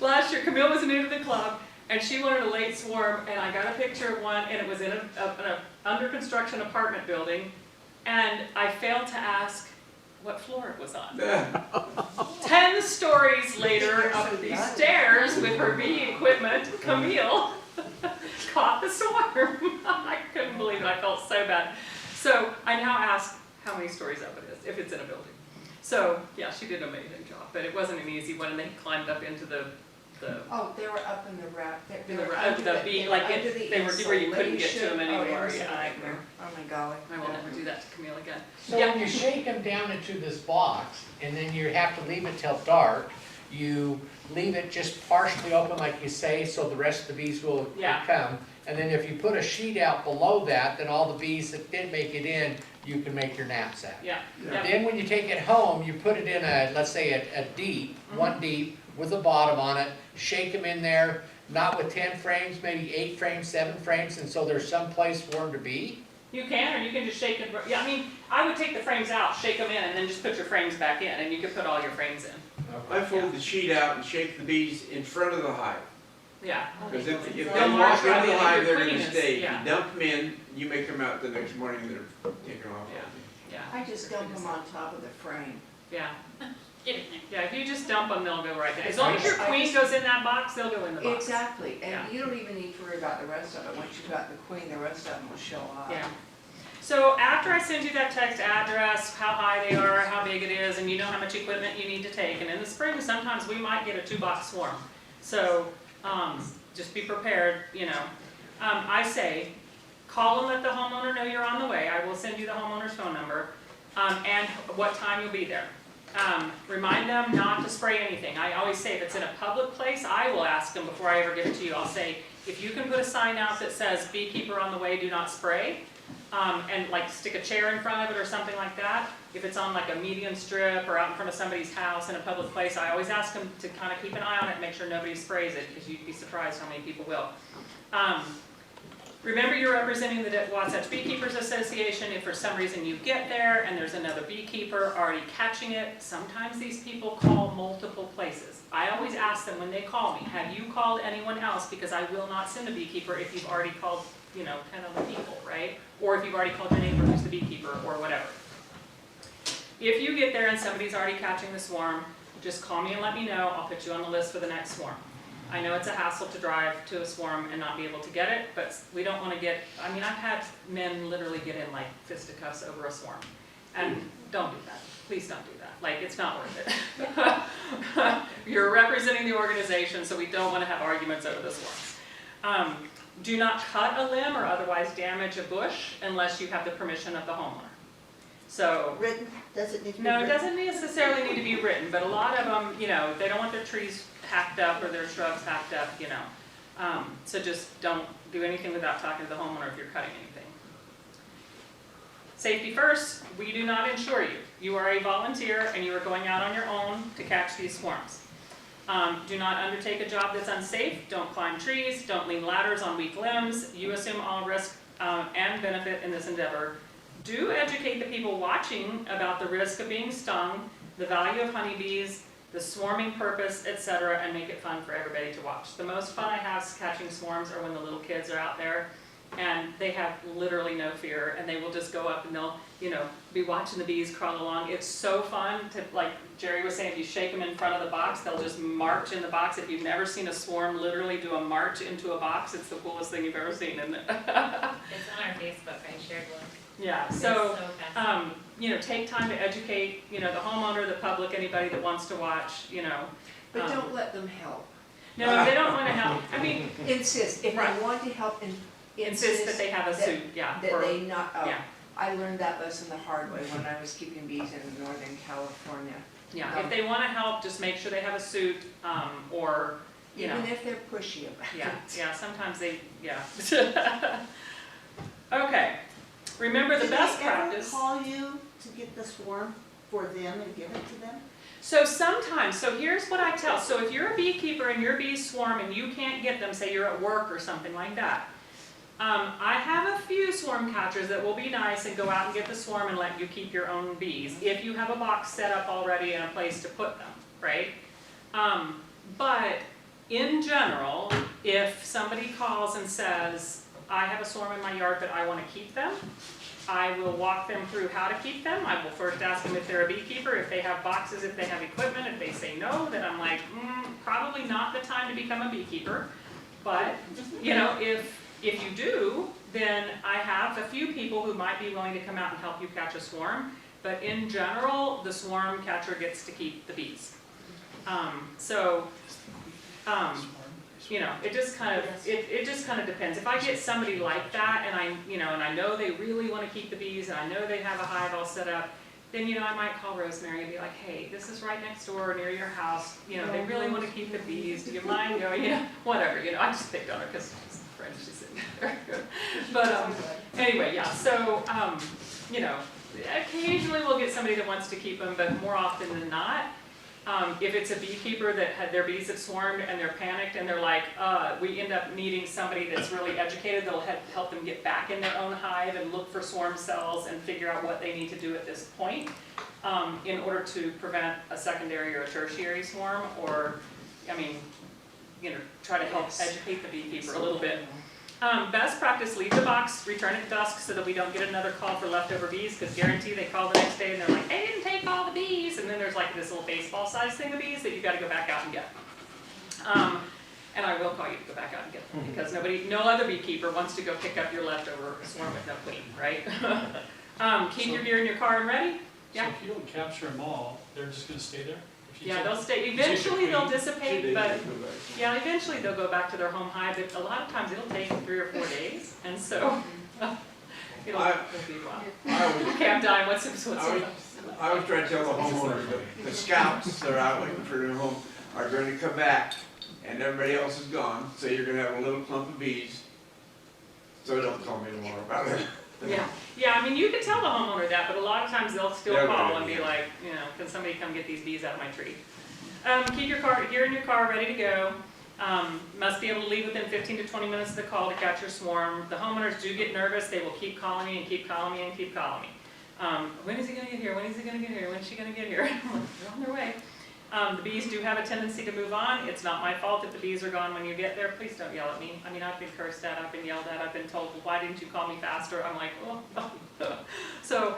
Last year, Camille was new to the club, and she wanted a late swarm, and I got a picture of one, and it was in an under construction apartment building, and I failed to ask what floor it was on. 10 stories later, up these stairs with her bee equipment, Camille caught the swarm. I couldn't believe it. I felt so bad. So I now ask how many stories up it is, if it's in a building. So yeah, she did an amazing job, but it wasn't an easy one, and they climbed up into the Oh, they were up in the rack. in the beat, like they were where you couldn't get to them anymore. Yeah, I agree. Oh my golly. I will never do that to Camille again. So when you shake them down into this box, and then you have to leave it till dark, you leave it just partially open like you say, so the rest of the bees will come. And then if you put a sheet out below that, then all the bees that didn't make it in, you can make your knapsack. Yeah. Then when you take it home, you put it in let's say a deep, one deep, with a bottom on it, shake them in there, not with 10 frames, maybe 8 frames, 7 frames, and so there's some place for them to be. You can, or you can just shake it. Yeah, I mean, I would take the frames out, shake them in, and then just put your frames back in, and you could put all your frames in. I fold the sheet out and shake the bees in front of the hive. Yeah. Because if they They'll walk march in right the in. hive, If they're your going to queen is- stay. yeah. If you dump them in, you make them out the next morning, they're taken off. Yeah. I just dump them on top of the frame. Yeah. Yeah, if you just dump them, they'll go right there. As long as your queen goes in that box, they'll go in the box. Exactly, and Yeah. you don't even need to worry about the rest of it. Once you've got the queen, the rest of them will show up. Yeah. So after I send you that text address, how high they are, how big it is, and you know how much equipment you need to take, and in the spring, sometimes we might get a 2-box swarm. So just be prepared, I say, call and let the homeowner know you're on the way. I will send you the homeowner's phone number, and what time you'll be there. Remind them not to spray anything. I always say if it's in a public place, I will ask them before I ever give it to you. I'll say, if you can put a sign out that says beekeeper on the way, do not spray, and like stick a chair in front of it or something like that. If it's on like a median strip or out in front of somebody's house in a public place, I always ask them to kind of keep an eye on it and make sure nobody sprays it, because you'd be surprised how many people will. Remember, you're representing the Wasatch Beekeepers Association. If for some reason you get there and there's another beekeeper already catching it, sometimes these people call multiple places. I always ask them when they call me, have you called anyone else? Because I will not send a beekeeper if you've already called, 10 other people, right? Or if you've already called your neighbor who's the beekeeper or whatever. If you get there and somebody's already catching the swarm, just call me and let me know. I'll put you on the list for the next swarm. I know it's a hassle to drive to a swarm and not be able to get it, but we don't want to get, I've had men literally get in like fisticuffs over a swarm. And don't do that. Please don't do that. Like, it's not worth it. You're representing the organization, so we don't want to have arguments over the swarms. Do not cut a limb or otherwise damage a bush unless you have the permission of the homeowner. So, Written, does it need to be no, it written? doesn't necessarily need to be written, but a lot of them, they don't want their trees hacked up or their shrubs hacked up, So just don't do anything without talking to the homeowner if you're cutting anything. Safety first, we do not insure you. You are a volunteer and you are going out on your own to catch these swarms. Do not undertake a job that's unsafe. Don't climb trees. Don't lean ladders on weak limbs. You assume all risk and benefit in this endeavor. Do educate the people watching about the risk of being stung, the value of honeybees, the swarming purpose, etc., and make it fun for everybody to watch. The most fun I have catching swarms are when the little kids are out there and they have literally no fear, and they will just go up and they'll, be watching the bees crawl along. It's so fun to, like Jerry was saying, if you shake them in front of the box, they'll just march in the box. If you've never seen a swarm literally do a march into a box, it's the coolest thing you've ever seen, isn't it? It's on our Facebook, I shared one. Yeah, so take time to educate, the homeowner, the public, anybody that wants to watch, But don't let them help. No, they don't want to help. Insist, if Right. they want to help, Insist that they have a suit, yeah. That they not, yeah. I learned that lesson the hard way when I was keeping bees in Northern California. Yeah, if they want to help, just make sure they have a suit, or, Even if they're pushy about it. Yeah, sometimes they, Okay, remember the best practice. Did they ever call you to get the swarm for them and give it to them? So sometimes, so here's what I tell. So if you're a beekeeper and your bees swarm and you can't get them, say you're at work or something like that, I have a few swarm catchers that will be nice and go out and get the swarm and let you keep your own bees, if you have a box set up already and a place to put them, right? But in general, if somebody calls and says, I have a swarm in my yard but I want to keep them, I will walk them through how to keep them. I will first ask them if they're a beekeeper, if they have boxes, if they have equipment. If they say no, then I'm like, probably not the time to become a beekeeper. But, if you do, then I have a few people who might be willing to come out and help you catch a swarm. But in general, the swarm catcher gets to keep the bees. It just kind of depends. If I get somebody like that and I know they really want to keep the bees and I know they have a hive all set up, then I might call Rosemary and be like, hey, this is right next door near your house. They really want to keep the bees. Do you mind going? Whatever. I just picked on her because she's a friend. She's sitting there. But anyway, yeah. So occasionally we'll get somebody that wants to keep them, but more often than not. If it's a beekeeper that had their bees have swarmed and they're panicked and they're like, we end up needing somebody that's really educated that'll help them get back in their own hive and look for swarm cells and figure out what they need to do at this point in order to prevent a secondary or a tertiary swarm, or, try to help educate the beekeeper a little bit. Best practice, leave the box, return it dusk so that we don't get another call for leftover bees, because guarantee they call the next day and they're like, they didn't take all the bees, and then there's like this little baseball size thing of bees that you've got to go back out and get. And I will call you to go back out and get them, because no other beekeeper wants to go pick up your leftover swarm with no queen, right? Keep your gear in your car and ready. So if you don't capture them all, they're just gonna stay there? Yeah, they'll stay. Eventually they'll dissipate, but eventually they'll go back to their home hive. But a lot of times it'll take 3 or 4 days, and so It'll be a while. I was, Okay, I'm dying, what's I was trying to tell the homeowners that the scouts that are out looking for their home are going to come back and everybody else is gone, so you're gonna have a little clump of bees. So don't call me tomorrow about it. Yeah, I mean, you can tell the homeowner that, but a lot of times they'll still They're call gonna, and be yeah. like, you know, can somebody come get these bees out of my tree? Keep your gear in your car ready to go. Must be able to leave within 15 to 20 minutes of the call to catch your swarm. The homeowners do get nervous, they will keep calling me and keep calling me and keep calling me. When is he gonna get here? When is he gonna get here? When is she gonna get here? I'm like, they're on their way. The bees do have a tendency to move on. It's not my fault if the bees are gone when you get there. Please don't yell at me. I mean, I've been cursed at, I've been yelled at, I've been told, well, why didn't you call me faster? I'm like, oh. So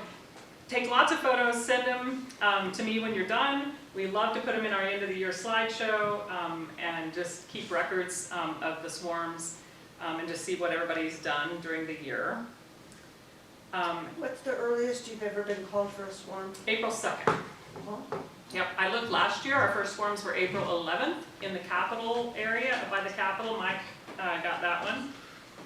take lots of photos, send them to me when you're done. We love to put them in our end of the year slideshow and just keep records of the swarms and just see what everybody's done during the year. What's the earliest you've ever been called for a swarm? April 2nd. Yep, I looked last year, our first swarms were April 11th in the Capitol area, by the Capitol. Mike got that one,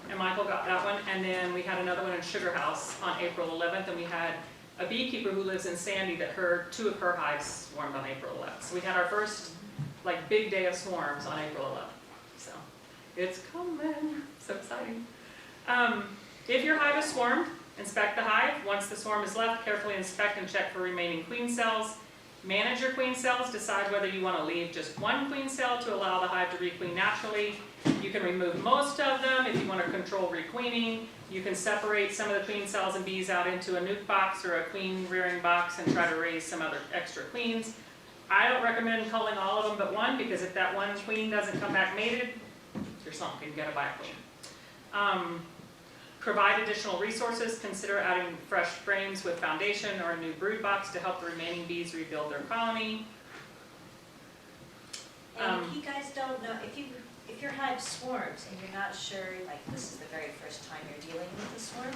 and Michael got that one, and then we had another one in Sugar House on April 11th, and we had a beekeeper who lives in Sandy that two of her hives swarmed on April 11th. So we had our first like big day of swarms on April 11th. So it's coming, so exciting. If your hive is swarmed, inspect the hive. Once the swarm is left, carefully inspect and check for remaining queen cells. Manage your queen cells, decide whether you want to leave just one queen cell to allow the hive to requeen naturally. You can remove most of them if you want to control requeening. You can separate some of the queen cells and bees out into a nuke box or a queen rearing box and try to raise some other extra queens. I don't recommend culling all of them but one, because if that one queen doesn't come back mated, you're sunk and you gotta buy a queen. Provide additional resources. Consider adding fresh frames with foundation or a new brood box to help the remaining bees rebuild their colony. And if you guys don't know, if your hive swarms and you're not sure, like this is the very first time you're dealing with the swarm,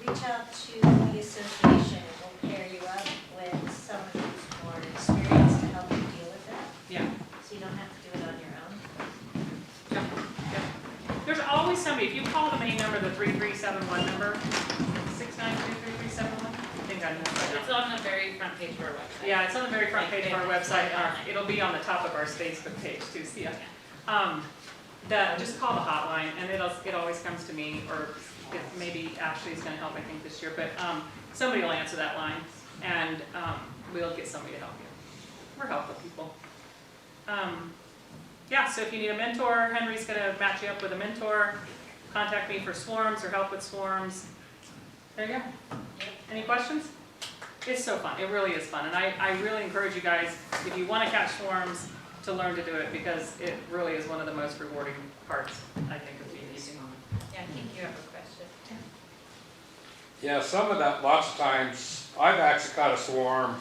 reach out to the association and we'll pair you up with someone who's more experienced to help you deal with it. Yeah. So you don't have to do it on your own. There's always somebody, if you call the main number, the 3371 number, 6933371, I think I know that. It's on the very front page of our website. Yeah, it's on the very front page of our website. It'll be on the top of our Facebook page too, see ya. Just call the hotline and it always comes to me, or maybe Ashley's gonna help, I think, this year, but somebody will answer that line and we'll get somebody to help you. We're helpful people. Yeah, so if you need a mentor, Henry's gonna match you up with a mentor. Contact me for swarms or help with swarms. There you go. Any questions? It's so fun. It really is fun. And I really encourage you guys, if you want to catch swarms, to learn to do it, because it really is one of the most rewarding parts, I think, of beekeeping. Yeah, I think you have a question. Yeah, some of that, lots of times, I've actually caught a swarm,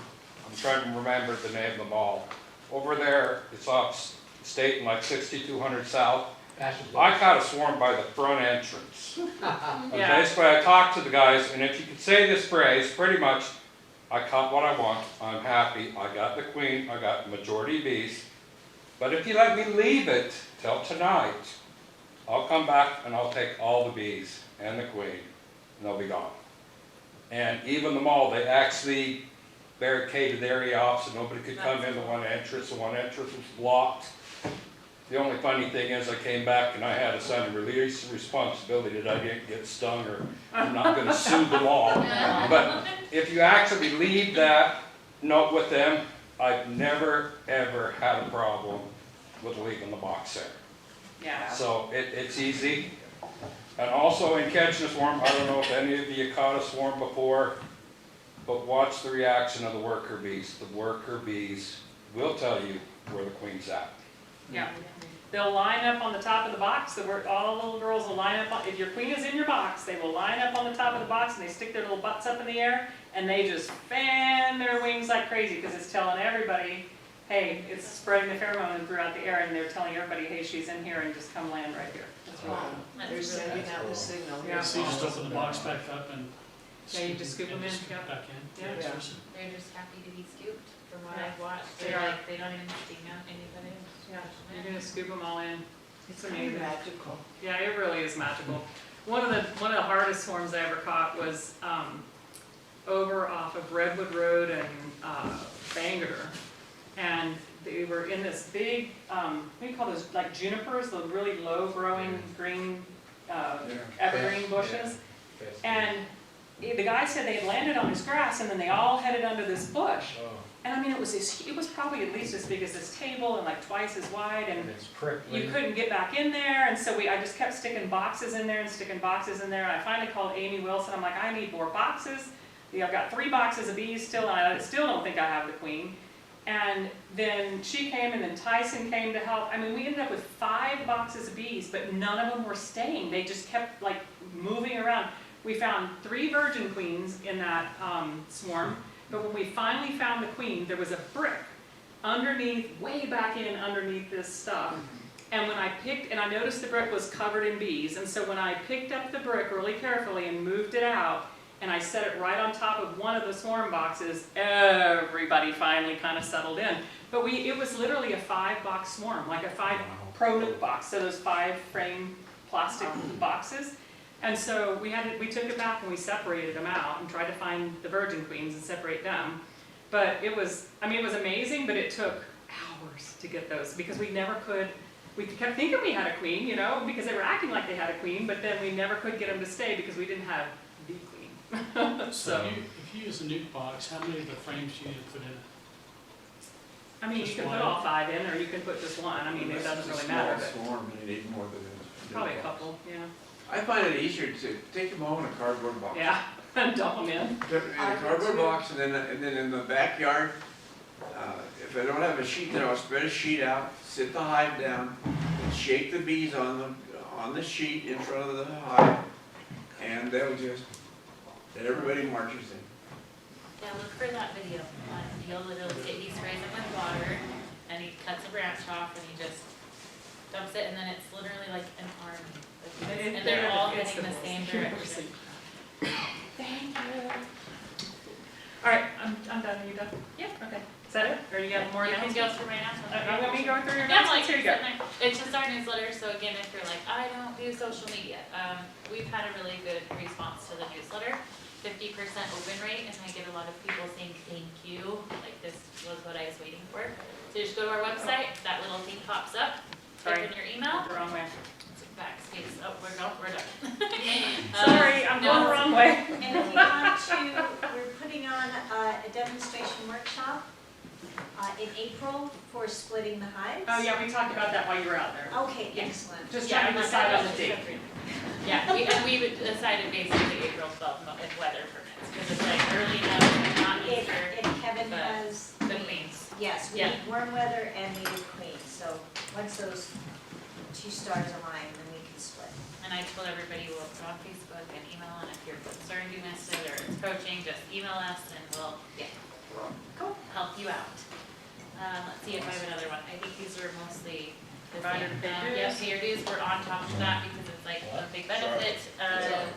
I'm trying to remember the name of them all. Over there, it's off state in like 6200 South. I caught a swarm by the front entrance. And basically, I talked to the guys, and if you could say this phrase, pretty much, I caught what I want, I'm happy, I got the queen, I got the majority bees. But if you let me leave it till tonight, I'll come back and I'll take all the bees and the queen, and they'll be gone. And even the mall, they actually barricaded the area off so nobody could come into one entrance. The one entrance was blocked. The only funny thing is I came back and I had a sign of release of responsibility that I didn't get stung, or I'm not going to sue them all. But if you actually leave that note with them, I've never ever had a problem with leaving the box there. Yeah. So it's easy. And also in catching a swarm, I don't know if any of you caught a swarm before, but watch the reaction of the worker bees. The worker bees will tell you where the queen's at. Yeah. They'll line up on the top of the box. All the little girls will line up. If your queen is in your box, they will line up on the top of the box and they stick their little butts up in the air and they just fan their wings like crazy, because it's telling everybody, hey, it's spreading the pheromone throughout the air, and they're telling everybody, hey, she's in here and just come land right here. That's really cool. They're sending out the signal. Yeah. So you just open the box back up and. Yeah, you just scoop them in. Scoop it back in. Yeah. Yeah. They're just happy to be scooped, from what Yeah. I've watched. They They're are. like, they don't even sting out anybody. Yeah, you're gonna scoop them all in. It's amazing. Magical. Yeah, it really is magical. one of the hardest swarms I ever caught was, over off of Redwood Road and, Bangor. And they were in this big, what do you call those, like junipers, the really low growing green, evergreen bushes. And the guy said they had landed on his grass and then they all headed under this bush. Oh, And I mean, it was probably at least as big as this table and like twice as wide, and and it's prickly. you couldn't get back in there, and so I just kept sticking boxes in there and sticking boxes in there, and I finally called Amy Wilson. I'm like, I need more boxes. I've got 3 boxes of bees still, and I still don't think I have the queen. And then she came, and then Tyson came to help. I mean, we ended up with 5 boxes of bees, but none of them were staying. They just kept like moving around. We found 3 virgin queens in that swarm, but when we finally found the queen, there was a brick underneath, way back in underneath this stuff. And when I picked, and I noticed the brick was covered in bees, and so when I picked up the brick really carefully and moved it out, and I set it right on top of one of the swarm boxes, everybody finally kind of settled in. But it was literally a 5-box swarm, like a 5 pro-nuke box, so those 5 frame plastic boxes. And so we took it back and we separated them out and tried to find the virgin queens and separate them. But it was amazing, but it took hours to get those because we kept thinking we had a queen, you know, because they were acting like they had a queen, but then we never could get them to stay because we didn't have the queen. So if you use a nuke box, how many of the frames do you need to put in? I mean, Just you can one? put all 5 in, or you can put just one. I mean, it doesn't really matter, It's a but small swarm, you need more than a. probably a couple, yeah. I find it easier to take them all in a cardboard box. Yeah, and dump them in. Put them in a cardboard box, and then in the backyard, if I don't have a sheet there, I'll spread a sheet out, sit the hive down, and shake the bees on the sheet in front of the hive, and everybody marches in. Yeah, look for that video. He sprays them with water, and he cuts a branch off, and he just dumps it, and then it's literally like an army. And they're all heading the same direction. Thank you. All right, I'm done. Are you done? Yep. Okay. Is that it? Or you got more You can announcements? go through my announcements. You want me to go through your Yeah, announcements? Here you go. sitting there. It's just our newsletter, so again, if you're like, I don't do social media, we've had a really good response to the newsletter. 50% open rate, and I get a lot of people saying thank you, like this was what I was waiting for. So just go to our website, that little thing pops up, type in your email. The wrong way. Backspace, oh, we're done. Sorry, I'm going the wrong way. And if you want to, we're putting on a demonstration workshop in April for splitting the hives. Oh, yeah, we talked about that while you were out there. Okay, Yeah. excellent. Just trying to decide on the date. Yeah, and we decided basically April 12th if weather permits, because it's like early enough, not Easter, If Kevin but has. the queens. Yes, we Yeah. need warm weather and we need queens, so once those 2 stars align, then we can split. And I told everybody we'll put on Facebook and email, and if you're concerned you missed it or it's approaching, just email us and we'll help you out. Let's see if I have another one. I think these are mostly the Provider same. pay dues. Yeah, pay your dues, we're on top of that because it's like a big benefit.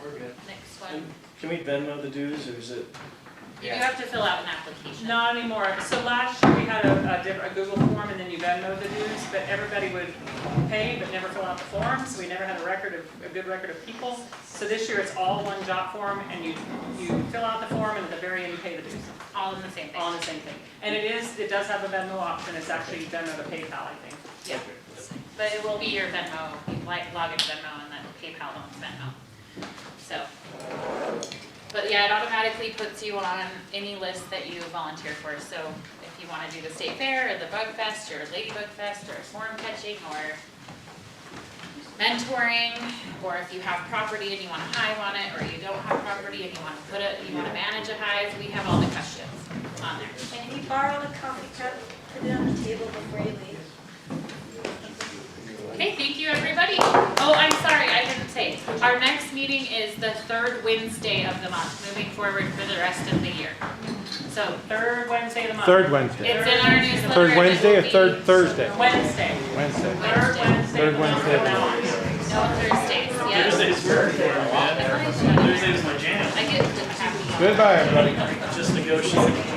We're good. Next one. Can we Venmo the dues, or is it? You do have to fill out an application. Not anymore. So last year we had a Google form and then you Venmo the dues, but everybody would pay but never fill out the form, so we never had a good record of people. So this year it's all one job form, and you fill out the form, and at the very end you pay the dues. All in the same thing. All in the same thing. And it does have a Venmo option. It's actually Venmo to PayPal, I think. Yeah. But it will be your Venmo, you log into Venmo and then PayPal owns Venmo. So, but yeah, it automatically puts you on any list that you volunteer for. So if you want to do the state fair or the bug fest or ladybug fest or swarm catching or mentoring, or if you have property and you want to hive on it, or you don't have property and you want to manage a hive, we have all the questions on there. And if you borrow a coffee cup, put it on the table before you leave. Okay, thank you, everybody. Oh, I'm sorry, I didn't say. Our next meeting is the 3rd Wednesday of the month, moving forward for the rest of the year. So, 3rd Wednesday of the month. 3rd Wednesday. it's in our newsletter. 3rd Wednesday or and it will 3rd Thursday? Wednesday. Wednesday. 3rd Wednesday. 3rd Wednesday. No Thursdays, yeah. Thursday's good for me, man. Thursday's my jam. I get the happy. Goodbye, everybody. Just negotiate.